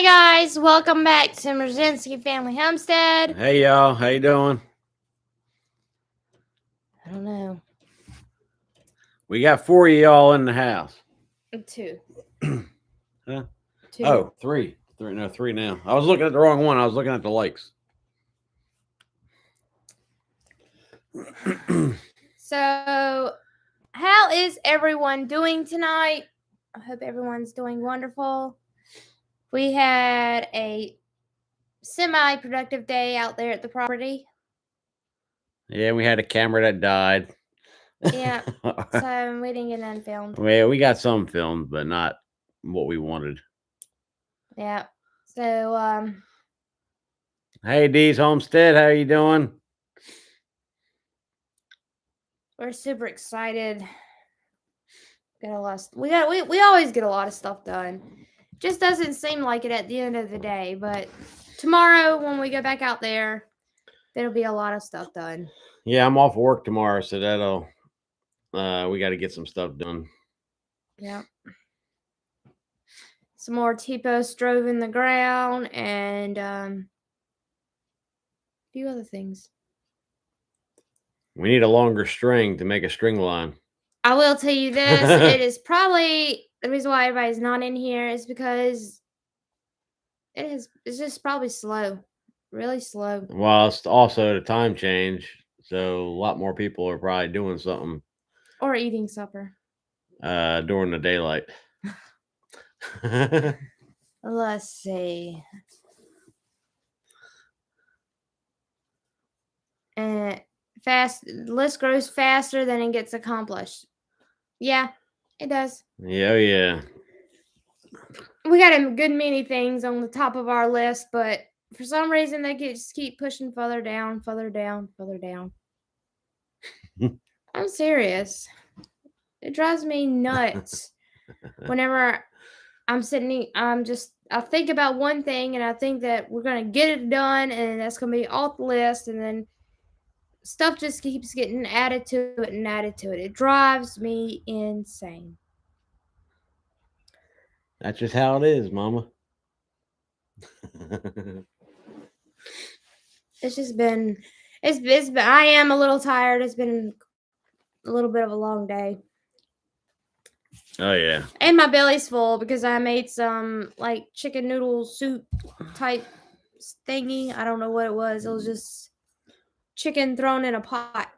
guys, welcome back to Mrozinski Family Homestead. Hey y'all, how you doing? I don't know. We got 4 of y'all in the house. Two. Huh? Two. Oh, three. Three now. I was looking at the wrong one. I was looking at the likes. So, how is everyone doing tonight? I hope everyone's doing wonderful. We had a semi-productive day out there at the property. Yeah, we had a camera that died. Yeah, so we didn't get none filmed. Well, we got some filmed, but not what we wanted. Yeah. So, Hey, Dee's Homestead, how you doing? we're super excited. We always get a lot of stuff done. Just doesn't seem like it at the end of the day, but tomorrow when we go back out there'll be a lot of stuff done. Yeah, I'm off work tomorrow, so that'll we got to get some stuff done. Yeah. Some more T-posts drove in the ground and a few other things. We need a longer string to make a string line. I will tell you this, it is probably the reason why everybody's not in here is because it's just probably slow. Really slow. Well, it's also the time change, so a lot more people are probably doing something Or eating supper. During the daylight. Let's see. And list grows faster than it gets accomplished. Yeah, it does. Yeah. We got a good many things on the top of our list, but for some reason they just keep pushing further down. I'm serious. It drives me nuts. Whenever I think about one thing and I think that we're gonna get it done and that's gonna be off the list, and then stuff just keeps getting added to it and added to it. It drives me insane. That's just how it is, Mama. It's just been, it's been, I am a little tired. It's been a little bit of a long day. Oh, yeah. And my belly's full because I made some like chicken noodle soup type thingy. I don't know what it was. It was just chicken thrown in a pot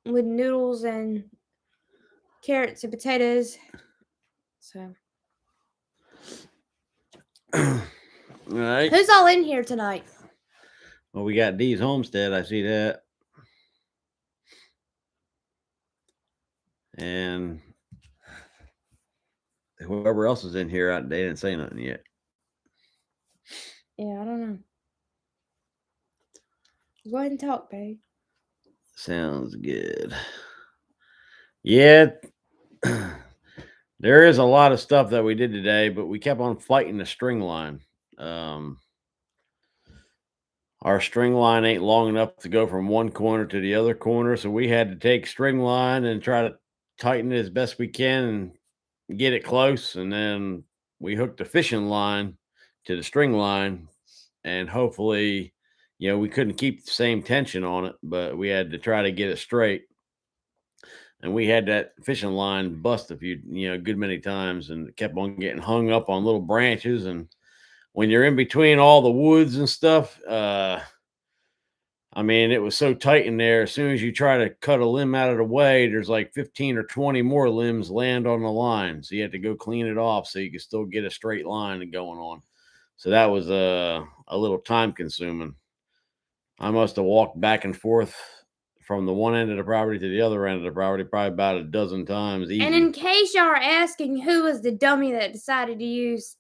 with noodles and carrots and potatoes. So, All right. who's all in here tonight? Well, we got Dee's Homestead. I see that. And whoever else is in here, they didn't say nothing yet. Yeah, I don't know. Go ahead and talk, babe. Sounds good. Yeah. There is a lot of stuff that we did today, but we kept on fighting the string line. Our string line ain't long enough to go from one corner to the other corner, so we had to take string line and try to tighten it as best we can and get it close, and then we hooked the fishing line to the string line, and hopefully, we couldn't keep the same tension on it, but we had to try to get it straight. And we had that fishing line bust a few, good many times, and it kept on getting hung up on little branches. And when you're in between all the woods and stuff, it was so tight in there. As soon as you try to cut a limb out of the way, there's like 15 or 20 more limbs land on the line. So you had to go clean it off so you could still get a straight line going on. So that was a little time consuming. I must have walked back and forth from the one end of the property to the other end of the property probably about a dozen times. Easy. And in case y'all are asking who was the dummy that decided to use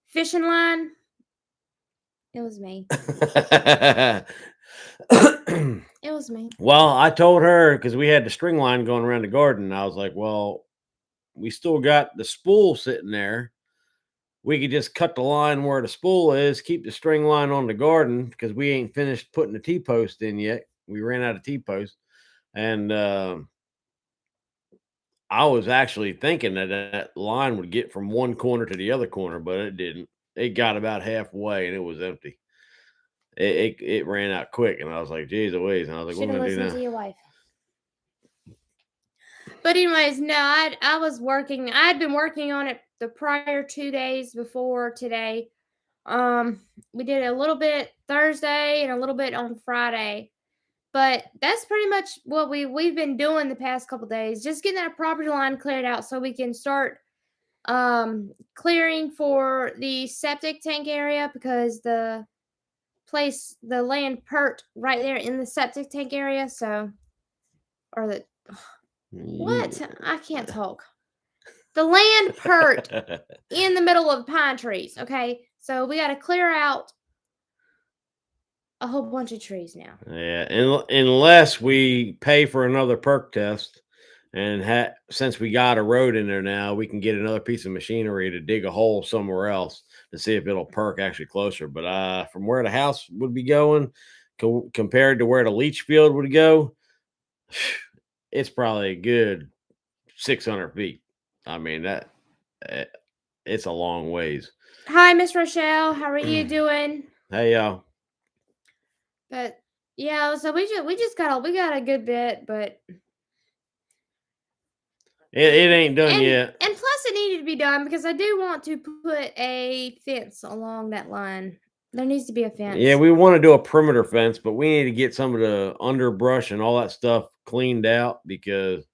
fishing line, it was me. It was me. Well, I told her, because we had the string line going around the garden, I was like, well, we still got the spool sitting there. We could just cut the line where the spool is, keep the string line on the garden, because we ain't finished putting the T-post in yet. We ran out of T-post. And I was actually thinking that that line would get from one corner to the other corner, but it didn't. It got about halfway and it was empty. It ran out quick, and I was like, "Geez Louise!" And I was like, "What Should am I have gonna do listened now?" to your wife. But anyways, no, I was working. I'd been working on it the prior 2 days before today. We did a little bit Thursday and a little bit on Friday. But that's pretty much what we've been doing the past couple days. Just getting that property line cleared out so we can start clearing for the septic tank area because the land pert right there in the septic tank area. So, or the what? I can't talk. The land pert in the middle of pine trees. Okay, so we got to clear out a whole bunch of trees now. Yeah, unless we pay for another perk test, and since we got a road in there now, we can get another piece of machinery to dig a hole somewhere else to see if it'll perk actually closer. But from where the house would be going, compared to where the leach field would go, it's probably a good 600 feet. I mean eh, it's a long ways. Hi, Miss Rochelle. How are you doing? Hey y'all. But yeah, so we got a good bit, but It ain't done and yet. and plus it needed to be done because I do want to put a fence along that line. There needs to be a fence. Yeah, we want to do a perimeter fence, but we need to get some of the underbrush and all that stuff cleaned out because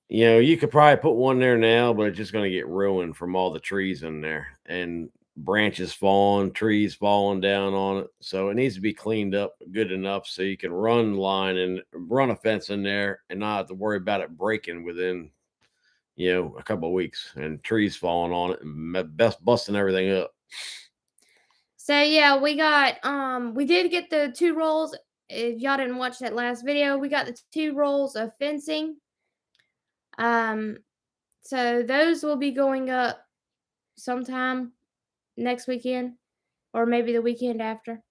you could probably put one there now, but it's just going to get ruined from all the trees in there and branches falling, trees falling down on it. So it needs to be cleaned up good enough so you can run line and run a fence in there and not have to worry about it breaking within a couple of weeks and trees falling on it and best busting everything up. So yeah, we did get the 2 rolls. If y'all didn't watch that last video, we got the 2 rolls of fencing. Um, so those will be going up sometime next weekend, or maybe the weekend after,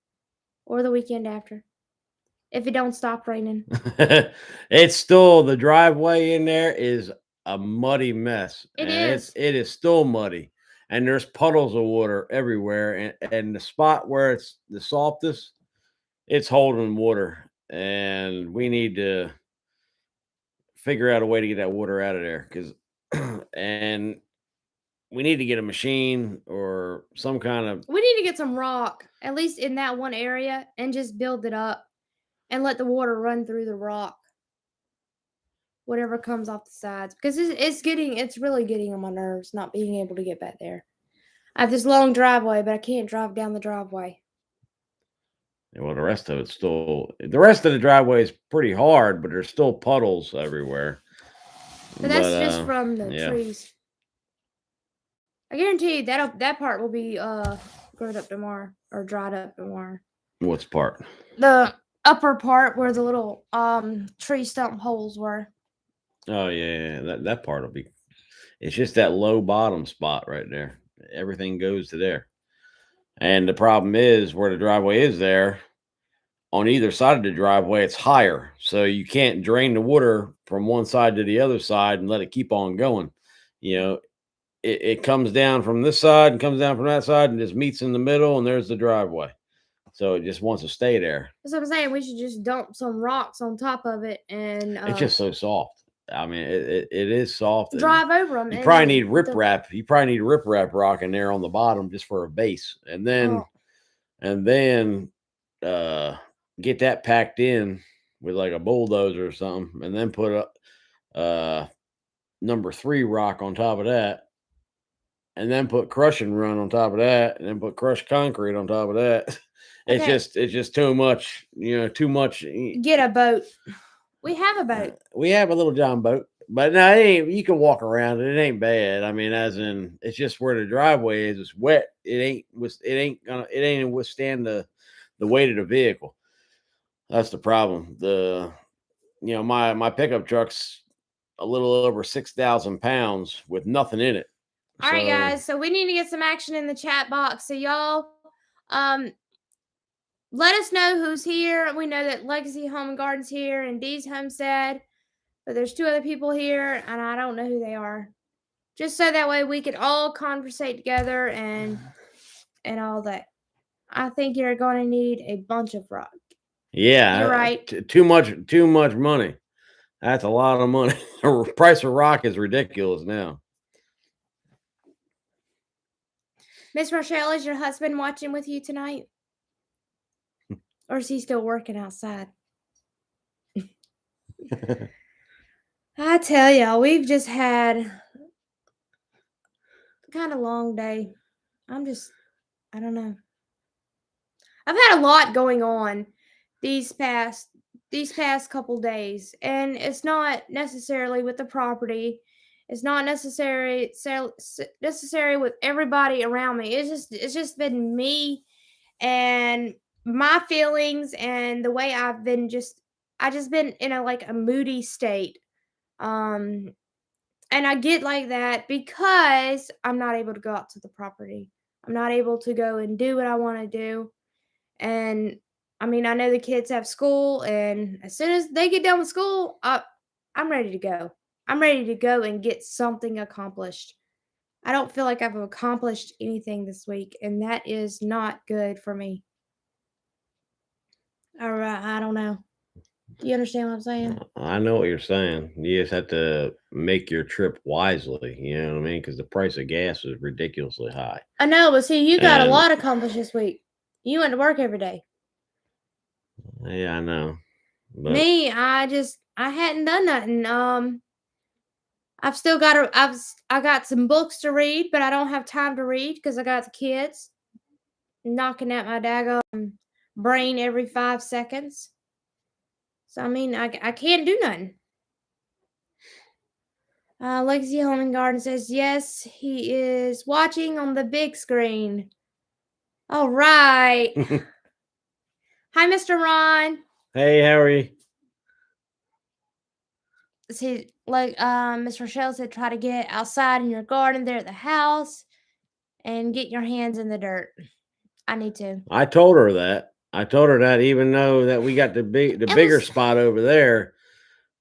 or the weekend after, if it don't stop raining. It's still the driveway in there is a muddy mess, It and is. it is still muddy, and there's puddles of water everywhere, and the spot where it's the softest, it's holding water, and we need to figure out a way to get that water out of there because, and we need to get a machine or some kind of. We need to get some rock, at least in that one area, and just build it up and let the water run through the rock. Whatever comes off the sides. Because it's really getting on my nerves not being able to get back there. I have this long driveway, but I can't drive down the driveway. Well, the rest of the driveway is pretty hard, but there's still puddles everywhere. But that's just from the yeah. trees. I guarantee you that part will be grown up tomorrow or dried up tomorrow. What's part? The upper part where the little tree stump holes were. Oh yeah, that part will be. It's just that low bottom spot right there. Everything goes to there, and the problem is where the driveway is there. On either side of the driveway, it's higher, so you can't drain the water from one side to the other side and let it keep on going. You know, it comes down from this side and comes down from that side and just meets in the middle, and there's the driveway. So it just wants to stay there. That's what I'm saying. We should just dump some rocks on top of it and It's just so soft. I mean, it is soft. Drive over them. You probably need riprap. You probably need riprap rock in there on the bottom just for a base, and then get that packed in with like a bulldozer or something, and then put up number 3 rock on top of that, and then put crush and run on top of that, and then put crushed concrete on top of that. It's just too much, too much. Get a boat. We have a boat. We have a little John boat, but no, it ain't. You can walk around it. It ain't bad. I mean, as in, it's just where the driveway is. It's wet. It ain't withstand the weight of the vehicle. That's the problem. My pickup truck's a little over 6,000 pounds with nothing in it. All right, guys. So we need to get some action in the chat box. So y'all, let us know who's here. We know that Legacy Home and Garden's here and Dee's Homestead. but there's two other people here, and I don't know who they are. Just so that way we could all conversate together and all that. I think you're going to need a bunch of rock. You're Yeah, right. too much money. That's a lot of money. The price of rock is ridiculous now. Miss Rochelle, is your husband watching with you tonight? Or is he still working outside? I tell y'all, we've just had kind of long day. I don't know. I've had a lot going on these past couple days, and it's not necessarily with the property. It's not necessary with everybody around me. It's just been me and my feelings and the way I just been in a moody state. Um and I get like that because I'm not able to go out to the property. I'm not able to go and do what I want to do. And I mean, I know the kids have school, and as soon as they get done with school, I'm ready to go. I'm ready to go and get something accomplished. I don't feel like I've accomplished anything this week, and that is not good for me. All right, I don't know. Do you understand what I'm saying? I know what you're saying. You just have to make your trip wisely. You know what I mean? Because the price of gas is ridiculously high. I know, but see, you got a And lot accomplished this week. You went to work every day. yeah, I know. But Me, I hadn't done nothing. I've still got I got some books to read, but I don't have time to read because I got the kids knocking at my daggone brain every 5 seconds. So I mean, I can't do nothing. Legacy Home and Garden says yes, he is watching on the big screen. All right. Hi, Mr. Ron. hey, how are you? See, like Miss Rochelle said, try to get outside in your garden there at the house and get your hands in the dirt. I need to. I told her that. I told her that even though that we got the bigger spot over there,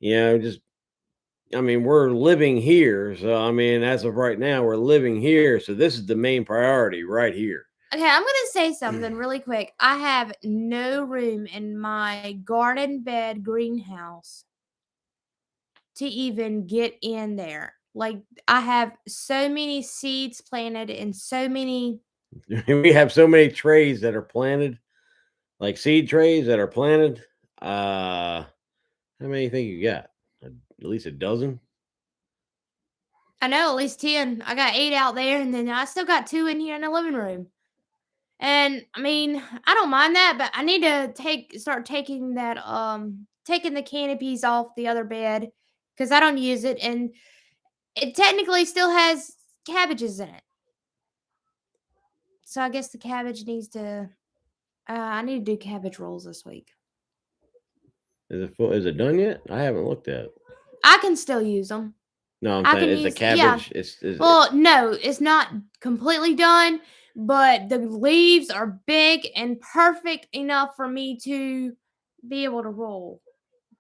just I mean, we're living here. So I mean, as of right now, we're living here. So this is the main priority right here. Okay, I'm gonna say something really quick. I have no room in my garden bed greenhouse to even get in there. Like I have so many seeds planted and so many. We have so many trays that are planted, like seed trays that are planted. How many you think you got? At least a dozen? I know at least 10. I got 8 out there, and then I still got 2 in here in the living room. And I mean, I don't mind that, but I need to start taking taking the canopies off the other bed because I don't use it, and it technically still has cabbages in it. So I guess the cabbage needs to. I need to do cabbage rolls this week. Is it full? Is it done yet? I haven't looked at it. I can still use them. No, I'm I saying can is the use yeah. cabbage. Is Well, no, it's not completely done, but the leaves are big and perfect enough for me to be able to roll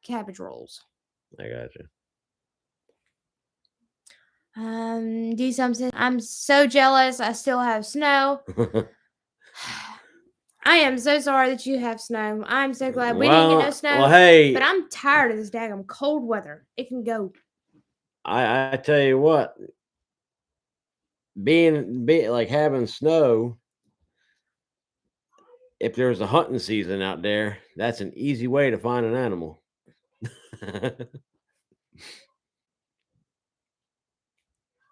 cabbage rolls. I got you. Do something. I'm so jealous. I still have snow. I am so sorry that you have snow. I'm so glad we didn't get no snow. Well, hey, but I'm tired of this daggum cold weather. It can go. I tell you what, being like having snow. If there's a hunting season out there, that's an easy way to find an animal.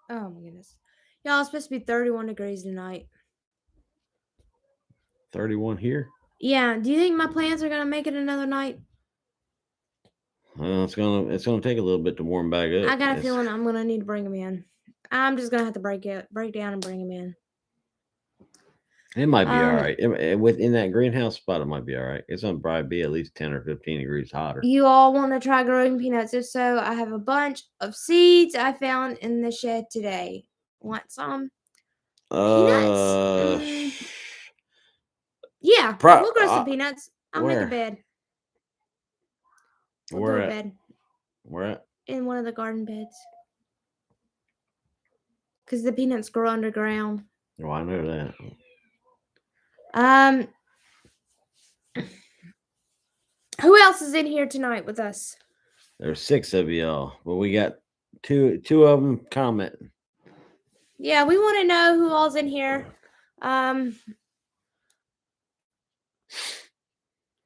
Oh my goodness. Y'all, it's supposed to be 31 degrees tonight. 31 here? Yeah. Do you think my plants are gonna make it another night? It's gonna take a little bit to warm back up. I got a feeling I'm gonna need to bring them in. I'm just gonna have to break down and bring them in. It might be all right. Within that greenhouse spot, it might be all right. It's gonna probably be at least 10 or 15 degrees hotter. You all want to try growing peanuts? If so, I have a bunch of seeds I found in the shed today. Want some? Peanuts? Yeah, we'll grow some peanuts. I'll make a bed. Where at? Where at? in one of the garden beds. Because the peanuts grow underground. Oh, I know that. Um, who else is in here tonight with us? There's 6 of y'all, but we got two of them commenting. Yeah, we want to know who all's in here.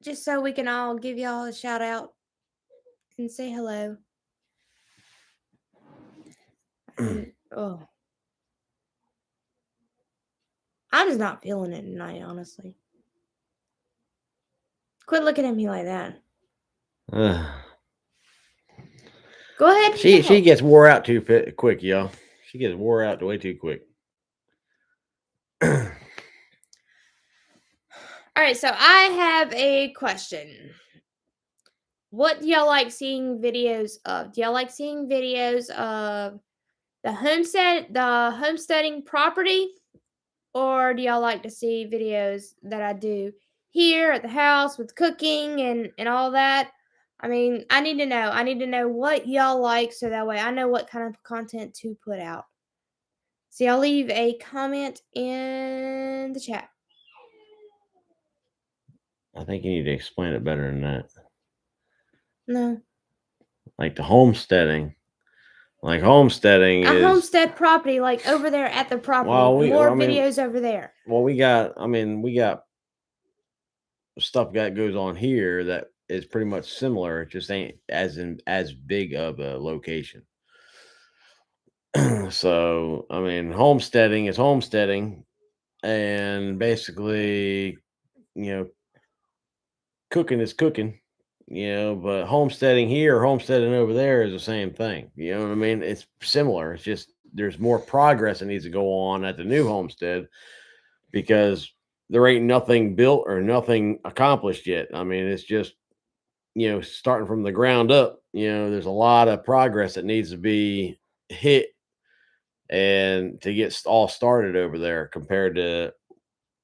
Just so we can all give y'all a shout out and say hello. Oh, I'm just not feeling it tonight, honestly. Quit looking at me like that. Go ahead. And She gets wore out too quick, y'all. She gets wore out way too quick. All right, so I have a question. What do y'all like seeing videos of? Do y'all like seeing videos of the homesteading property? Or do y'all like to see videos that I do here at the house with cooking and all that? I mean, I need to know. I need to know what y'all like so that way I know what kind of content to put out. So y'all leave a comment in the chat. I think you need to explain it better than that. No. Like the homesteading. Like homesteading A is homestead property, like over there at the property. Well, Videos over there. Well, we got stuff that goes on here that is pretty much similar. It just ain't as big of a location. So, I mean, homesteading is homesteading, and basically, cooking is cooking. But homesteading here, homesteading over there is the same thing. You know what I mean? It's similar. It's just there's more progress that needs to go on at the new homestead because there ain't nothing built or nothing accomplished yet. I mean, it's just, starting from the ground up, there's a lot of progress that needs to be hit and to get all started over there compared to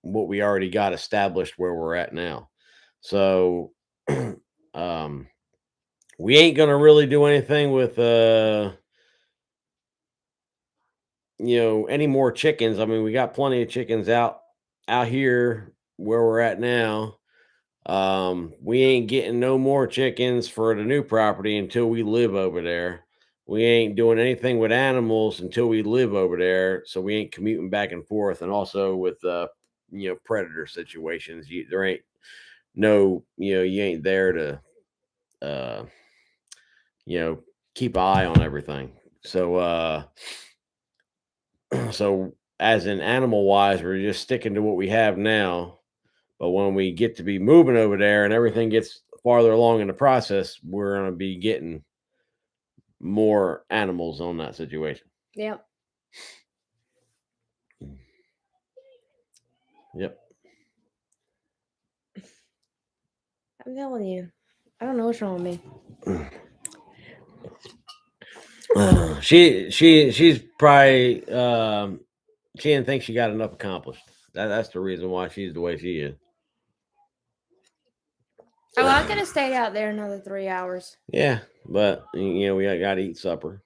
what we already got established where we're at now. So, we ain't going to really do anything with, any more chickens. I mean, we got plenty of chickens out here where we're at now. We ain't getting no more chickens for the new property until we live over there. We ain't doing anything with animals until we live over there. So we ain't commuting back and forth. And also with predator situations, there ain't no, you ain't there to uh keep an eye on everything. So so as in animal wise, we're just sticking to what we have now. But when we get to be moving over there and everything gets farther along in the process, we're going to be getting more animals on that situation. Yep. Yep. I'm telling you. I don't know what's wrong with me. She's probably she didn't think she got enough accomplished. That's the reason why she's the way she is. Oh, I could have stayed out there another 3 hours. Yeah, but we got to eat supper.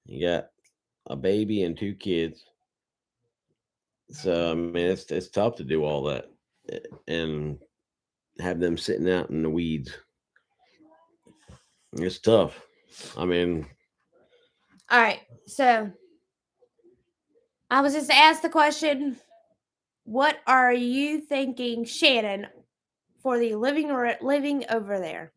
You got a baby and 2 kids, so I mean it's tough to do all that and have them sitting out in the weeds. It's tough. I mean, all right. So I was just asked the question, what are you thinking, Shannon, for the living over there?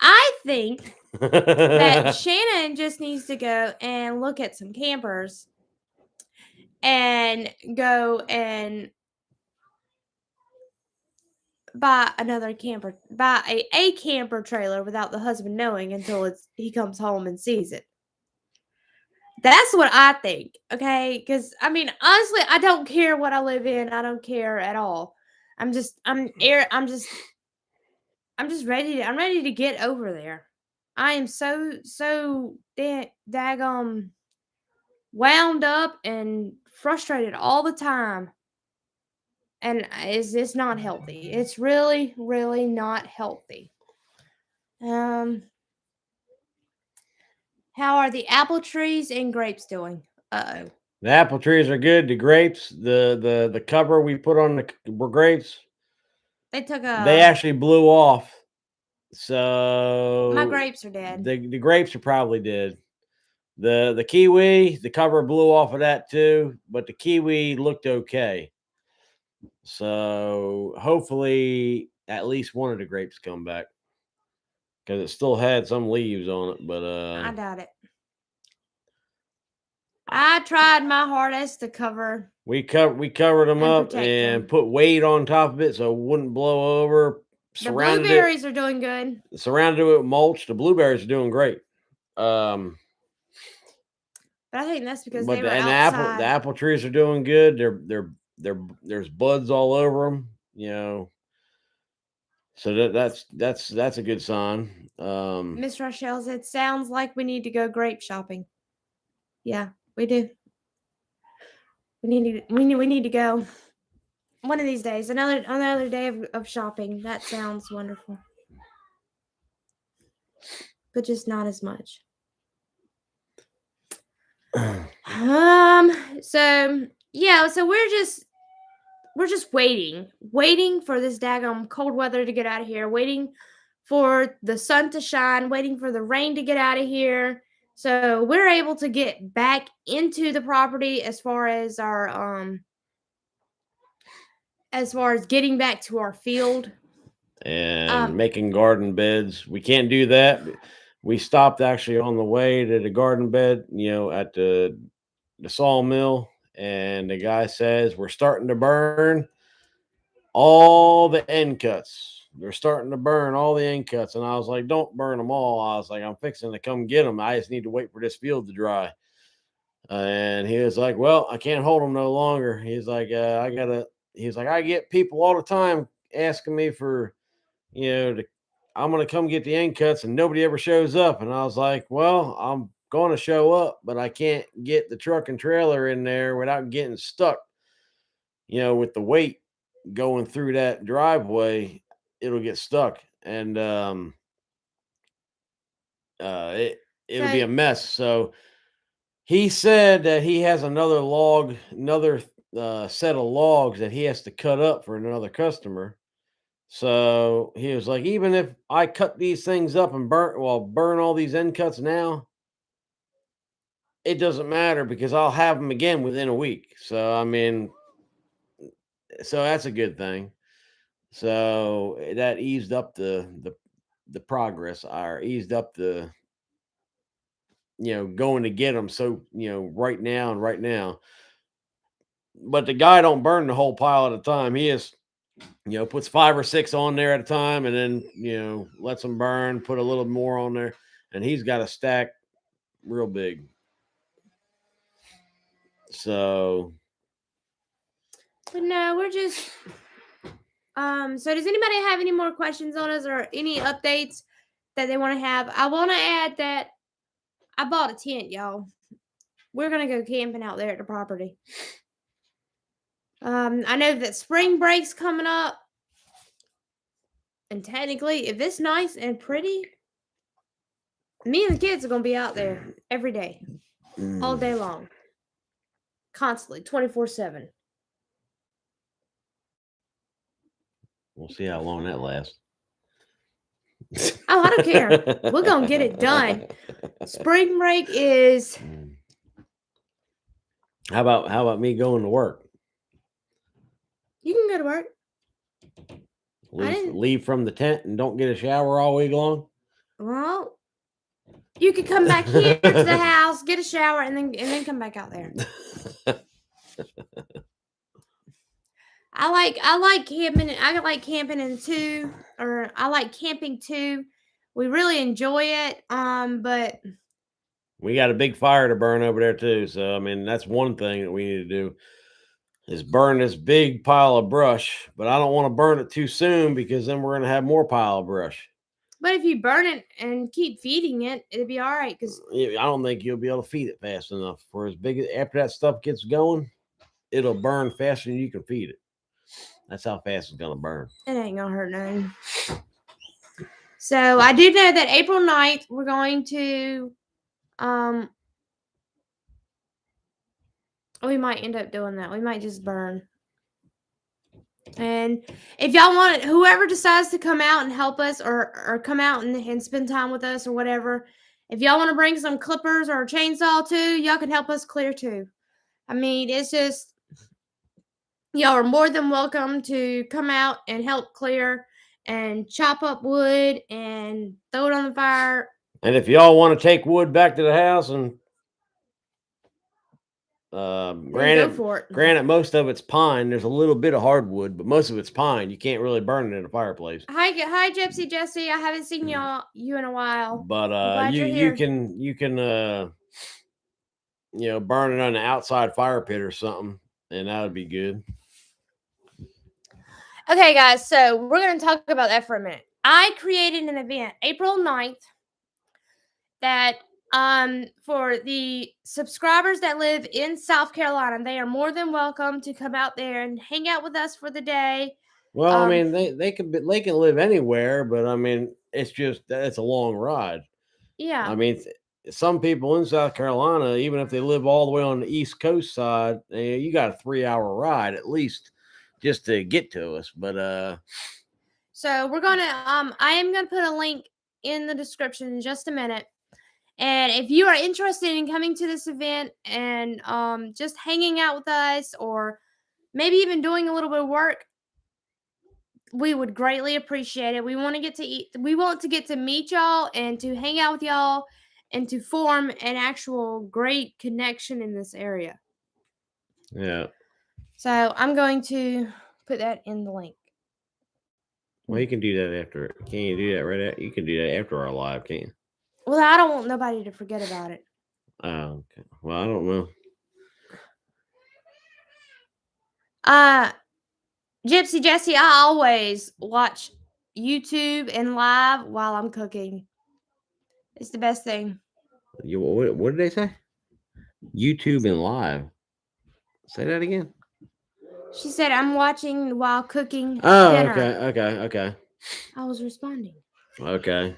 I think that Shannon just needs to go and look at some campers and go and buy a camper trailer without the husband knowing until he comes home and sees it. That's what I think, okay? Because I mean, honestly, I don't care what I live in. I don't care at all. I'm just ready to get over there. I am so daggum wound up and frustrated all the time. And it's not healthy. It's really, really not healthy. How are the apple trees and grapes doing? Uh-oh. The apple trees are good. The grapes, the cover we put on the grapes, They took they a. actually blew off. My So grapes are dead. the grapes are probably dead. The kiwi, the cover blew off of that too, but the kiwi looked okay. So hopefully at least one of the grapes come back because it still had some leaves on it. But I doubt it. I tried my hardest to cover. we covered them And up protect and them. put weight on top of it so it wouldn't blow over. The blueberries are doing good. Surrounded it with mulch. The blueberries are doing great. But I think that's because But they were the outside. apple trees are doing good. There's buds all over them. You know, so that's a good sign. Miss Rochelle said, "Sounds like we need to go grape shopping." Yeah, we do. We need to go one of these days. Another day of shopping. That sounds wonderful, but just not as much. So yeah, so we're just waiting for this daggone cold weather to get out of here, waiting for the sun to shine, waiting for the rain to get out of here. So we're able to get back into the property as far as getting back to our field. And making garden beds. We can't do that. We stopped actually on the way to the garden bed, at the sawmill, and the guy says we're starting to burn all the end cuts. They're starting to burn all the end cuts. And I was like, don't burn them all. I was like, I'm fixing to come get them. I just need to wait for this field to dry. And he was like, well, I can't hold them no longer. He's like, I get people all the time asking me for, I'm going to come get the end cuts and nobody ever shows up. And I was like, well, I'm going to show up, but I can't get the truck and trailer in there without getting stuck, with the weight going through that driveway. It'll get stuck. And it'll be a mess. So he said that he has another set of logs that he has to cut up for another customer. So he was like, even if I cut these things up and burn all these end cuts now, it doesn't matter because I'll have them again within a week. So, I mean, so that's a good thing. So that eased up the progress, or eased up the, going to get them. So, right now, but the guy don't burn the whole pile at a time. He is, puts 5 or 6 on there at a time, and then, lets them burn, put a little more on there, and he's got a stack real big. So, but no, we're just. So does anybody have any more questions on us or any updates that they want to have? I want to add that I bought a tent, y'all. We're gonna go camping out there at the property. I know that spring break's coming up, and technically, if it's nice and pretty, me and the kids are gonna be out there every day, all day long, constantly, 24/7. we'll see how long that lasts. Oh, I don't care. We're gonna get it done. Spring break is. How about me going to work? You can go to work. Leave from the tent and don't get a shower all week long. Well, you could come back here to the house, get a shower, and then come back out there. I like camping. I like camping I like camping too. We really enjoy it. But we got a big fire to burn over there too. So I mean, that's one thing that we need to do is burn this big pile of brush. But I don't want to burn it too soon because then we're gonna have more pile of brush. But if you burn it and keep feeding it, it'll be all right. Because I don't think you'll be able to feed it fast enough. For as big after that stuff gets going, it'll burn faster than you can feed it. That's how fast it's gonna burn. It ain't gonna hurt nothing. So I do know that April 9th we're going to Um, we might end up doing that. We might just burn. And if y'all want, whoever decides to come out and help us or come out and spend time with us or whatever, if y'all want to bring some clippers or a chainsaw too, y'all can help us clear too. I mean, it's just, y'all are more than welcome to come out and help clear and chop up wood and throw it on the fire. And if y'all want to take wood back to the house and Then go granted, for it. granted, most of it's pine. There's a little bit of hardwood, but most of it's pine. You can't really burn it in a fireplace. Hi, Gypsy Jesse. I haven't seen you in a while. But I'm glad you you're here. you can burn it on the outside fire pit or something, and that would be good. Okay, guys, so we're going to talk about that for a minute. I created an event April 9th that for the subscribers that live in South Carolina, they are more than welcome to come out there and hang out with us for the day. Well, I mean, they can live anywhere, but I mean, it's just it's a long ride. Yeah. I mean, some people in South Carolina, even if they live all the way on the East Coast side, you got a 3-hour ride at least just to get to us. But so we're gonna I am gonna put a link in the description in just a minute. And if you are interested in coming to this event and just hanging out with us or maybe even doing a little bit of work, we would greatly appreciate it. We want to get to meet y'all and to hang out with y'all and to form an actual great connection in this area. yeah. So I'm going to put that in the link. Well, you can do that after. Can you do that right? You can do that after our live, can't you? Well, I don't want nobody to forget about it. Oh, okay. Well, I don't know. Gypsy Jesse, I always watch YouTube and live while I'm cooking. It's the best thing. What did they say? YouTube and live. Say that again. She said I'm watching while cooking Oh, dinner. okay. I was responding. Okay.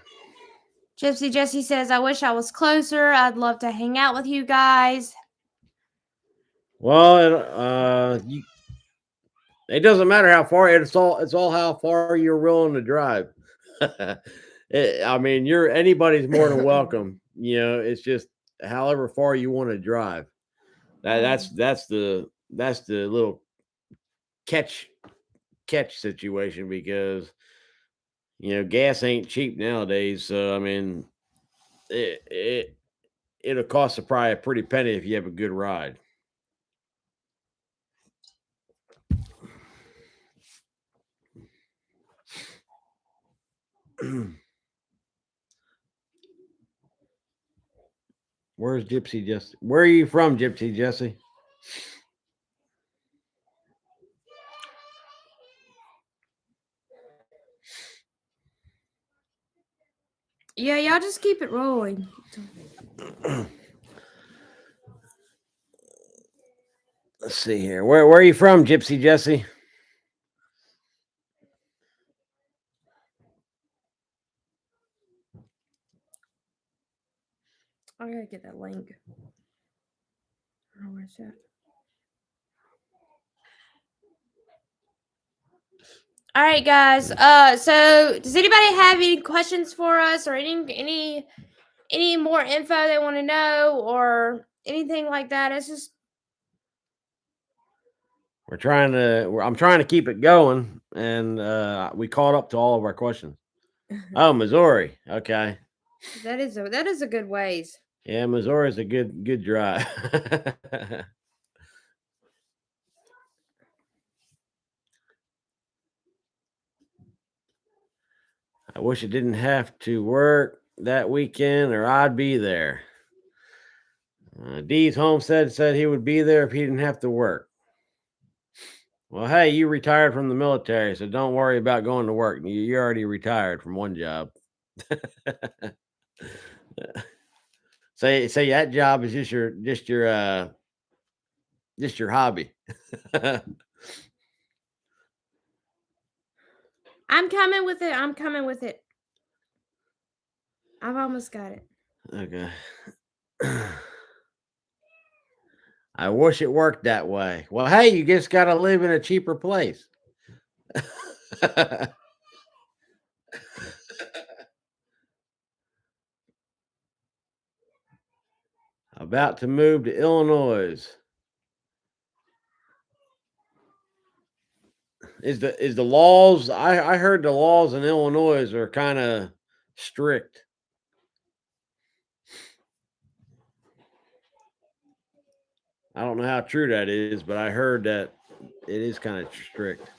Gypsy Jesse says, I wish I was closer. I'd love to hang out with you guys. Well, it doesn't matter how far. It's all how far you're willing to drive. I mean, anybody's more than welcome. It's just however far you want to drive. That's the little catch situation because gas ain't cheap nowadays. So I mean, it'll cost probably a pretty penny if you have a good ride. Where's Gypsy Jesse? Where are you from, Gypsy Jesse? Yeah, y'all just keep it rolling. Let's see here. Where are you from, Gypsy Jesse? I gotta get that link. I don't know where it's at. All right, guys. So does anybody have any questions for us or any more info they want to know or anything like that? It's just I'm trying to keep it going, and we caught up to all of our questions. Oh, Missouri. Okay. that is a good ways. Yeah, Missouri's a good drive. I wish I didn't have to work that weekend, or I'd be there. Dee's Homestead said he would be there if he didn't have to work. Well, hey, you retired from the military, so don't worry about going to work. You're already retired from one job. Say that job is just your hobby. I'm coming with it. I've almost got it. Okay. I wish it worked that way. Well, hey, you just got to live in a cheaper place. About to move to Illinois. Is the laws? I heard the laws in Illinois are kind of strict. I don't know how true that is, but I heard that it is kind of strict.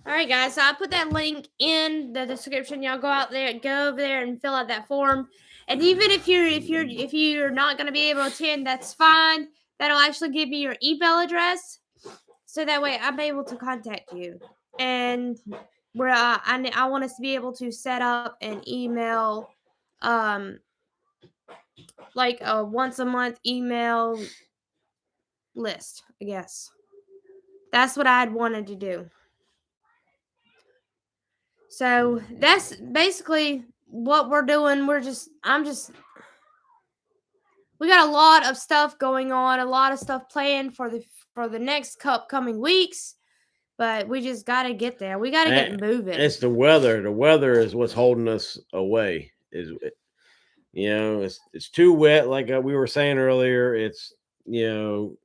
All right, guys. So I put that link in the description. Y'all go out there, go over there, and fill out that form. And even if you're not going to be able to attend, that's fine. That'll actually give me your email address, so that way I'm able to contact you. And where I want us to be able to set up an email, like a once a month email list. I guess that's what I'd wanted to do. So that's basically what we're doing. We got a lot of stuff going on, a lot of stuff planned for the next coming weeks, but we just got to get there. We got to get moving. It's the weather. The weather is what's holding us away. It's too wet. Like we were saying earlier, it's you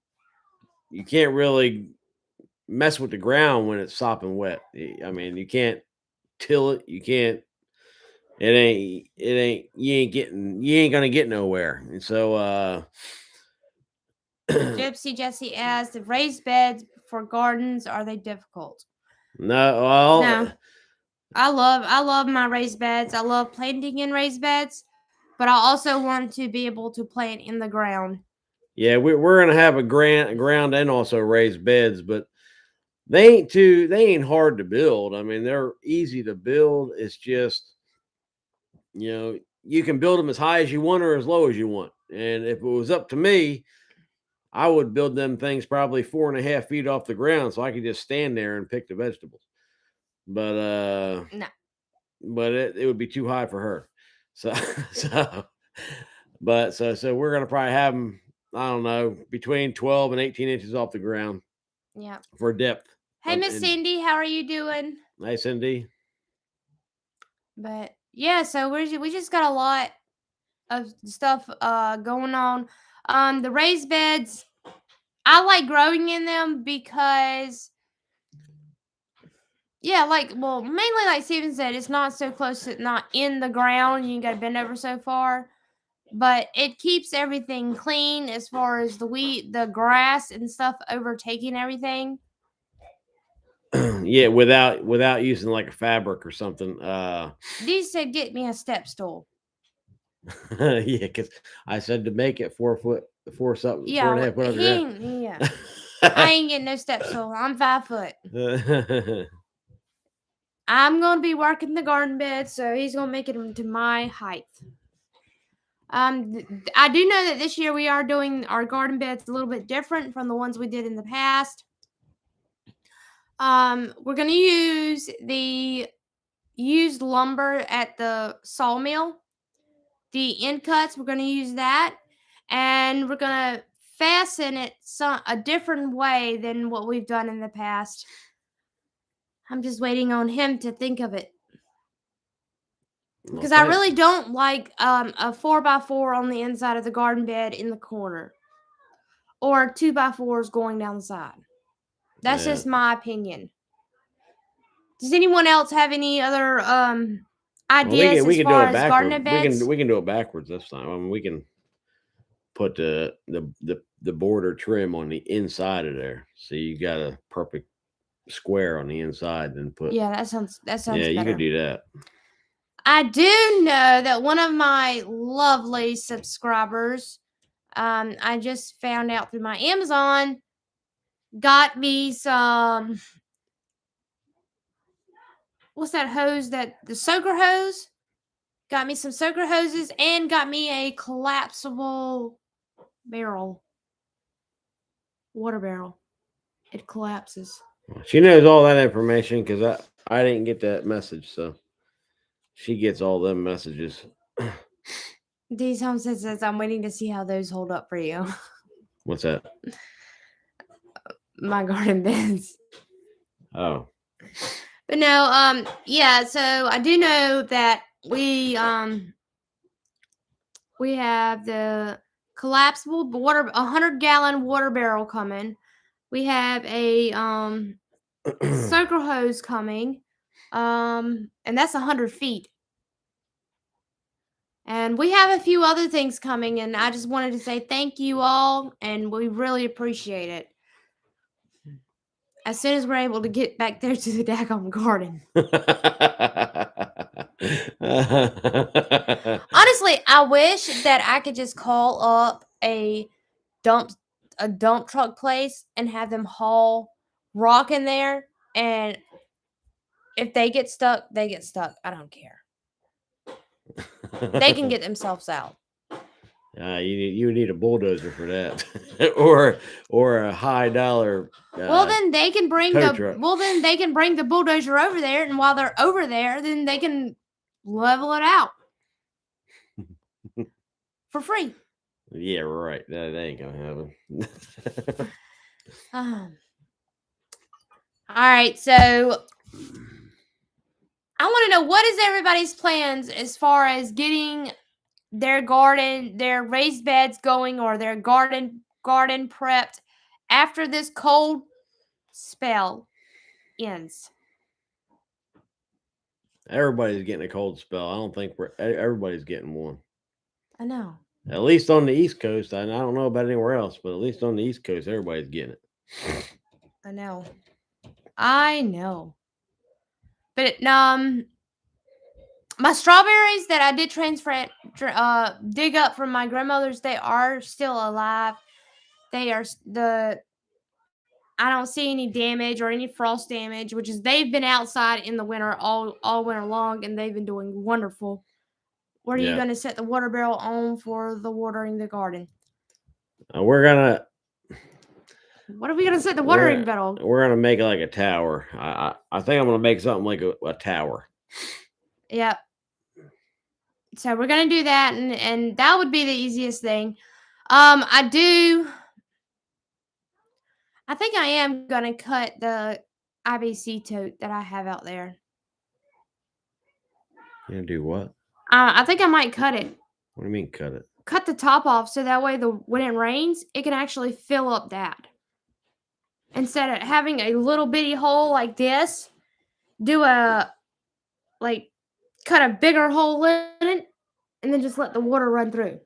can't really mess with the ground when it's sopping wet. I mean, you can't till it. You can't. It ain't. You ain't gonna get nowhere. And so, Gypsy Jesse asks, the raised beds for gardens, are they difficult? No. Well, no. I love my raised beds. I love planting in raised beds, but I also want to be able to plant in the ground. Yeah, we're gonna have a ground and also raised beds, but they ain't hard to build. I mean, they're easy to build. It's just you can build them as high as you want or as low as you want. And if it was up to me, I would build them things probably 4.5 feet off the ground so I could just stand there and pick the vegetables. But no. But it would be too high for her. So so we're gonna probably have them, I don't know, between 12 and 18 inches off the ground. Yeah. For depth. Hey, Miss Cindy, how are you doing? Hey, Cindy. But yeah, so we just got a lot of stuff going on. The raised beds, I like growing in them because mainly like Steven said, it's not so close to not in the ground. You got to bend over so far, but it keeps everything clean as far as the grass and stuff overtaking everything. Yeah, without using like a fabric or something. These said get me a step stool. Yeah, because I said to make it 4 foot, 4.5 foot underground. Yeah. I ain't getting no step stool. I'm 5 foot. I'm gonna be working the garden bed, so he's gonna make it to my height. I do know that this year we are doing our garden beds a little bit different from the ones we did in the past. We're gonna use the used lumber at the sawmill. The end cuts, we're gonna use that, and we're gonna fasten it a different way than what we've done in the past. I'm just waiting on him to think of it. Because I really don't like a 4x4 on the inside of the garden bed in the corner, or 2x4s going down the side. That's just my opinion. Does anyone else have any other ideas as far as garden beds? We can do it backwards this time. I mean, we can put the border trim on the inside of there, so you got a perfect square on the inside. Then put that sounds yeah, better. You could do that. I do know that one of my lovely subscribers, I just found out through my Amazon, got me some, what's that hose, the soaker hose? Got me some soaker hoses and got me a collapsible water barrel. It collapses. She knows all that information because I didn't get that message, so she gets all them messages. Dee's Homestead says, I'm waiting to see how those hold up for you. What's that? My garden beds. Oh. But no, yeah, so I do know that we have the collapsible 100-gallon water barrel coming. We have a circle hose coming. And that's 100 feet. And we have a few other things coming, and I just wanted to say thank you all, and we really appreciate it. As soon as we're able to get back there to the daggone garden. Honestly, I wish that I could just call up a dump truck place and have them haul rock in there, and if they get stuck, they get stuck. I don't care. They can get themselves out. You need a bulldozer for that, or a high dollar. Well, then they can bring tow truck. then they can bring the bulldozer over there, and while they're over there, then they can level it out for free. Yeah, right. That ain't gonna happen. All right, so I want to know, what is everybody's plans as far as getting their garden, their raised beds going, or their garden prepped after this cold spell ends? Everybody's getting a cold spell. I don't think everybody's getting one. I know. At least on the East Coast. I don't know about anywhere else, but at least on the East Coast, everybody's getting it. I know. But my strawberries that I did dig up from my grandmother's, they are still alive. They are I don't see any damage or any frost damage, which is they've been outside in the winter all winter long, and they've been doing wonderful. What are you going to set the water barrel on for the watering the garden? We're gonna. What are we gonna set the watering barrel? We're gonna make it like a tower. I think I'm gonna make something like a tower. Yep. So we're gonna do that, and that would be the easiest thing. I think I am gonna cut the IBC tote that I have out there. You gonna do what? I think I might cut it. What do you mean cut it? Cut the top off so that way when it rains, it can actually fill up that. Instead of having a little bitty hole like this, cut a bigger hole in it, and then just let the water run through.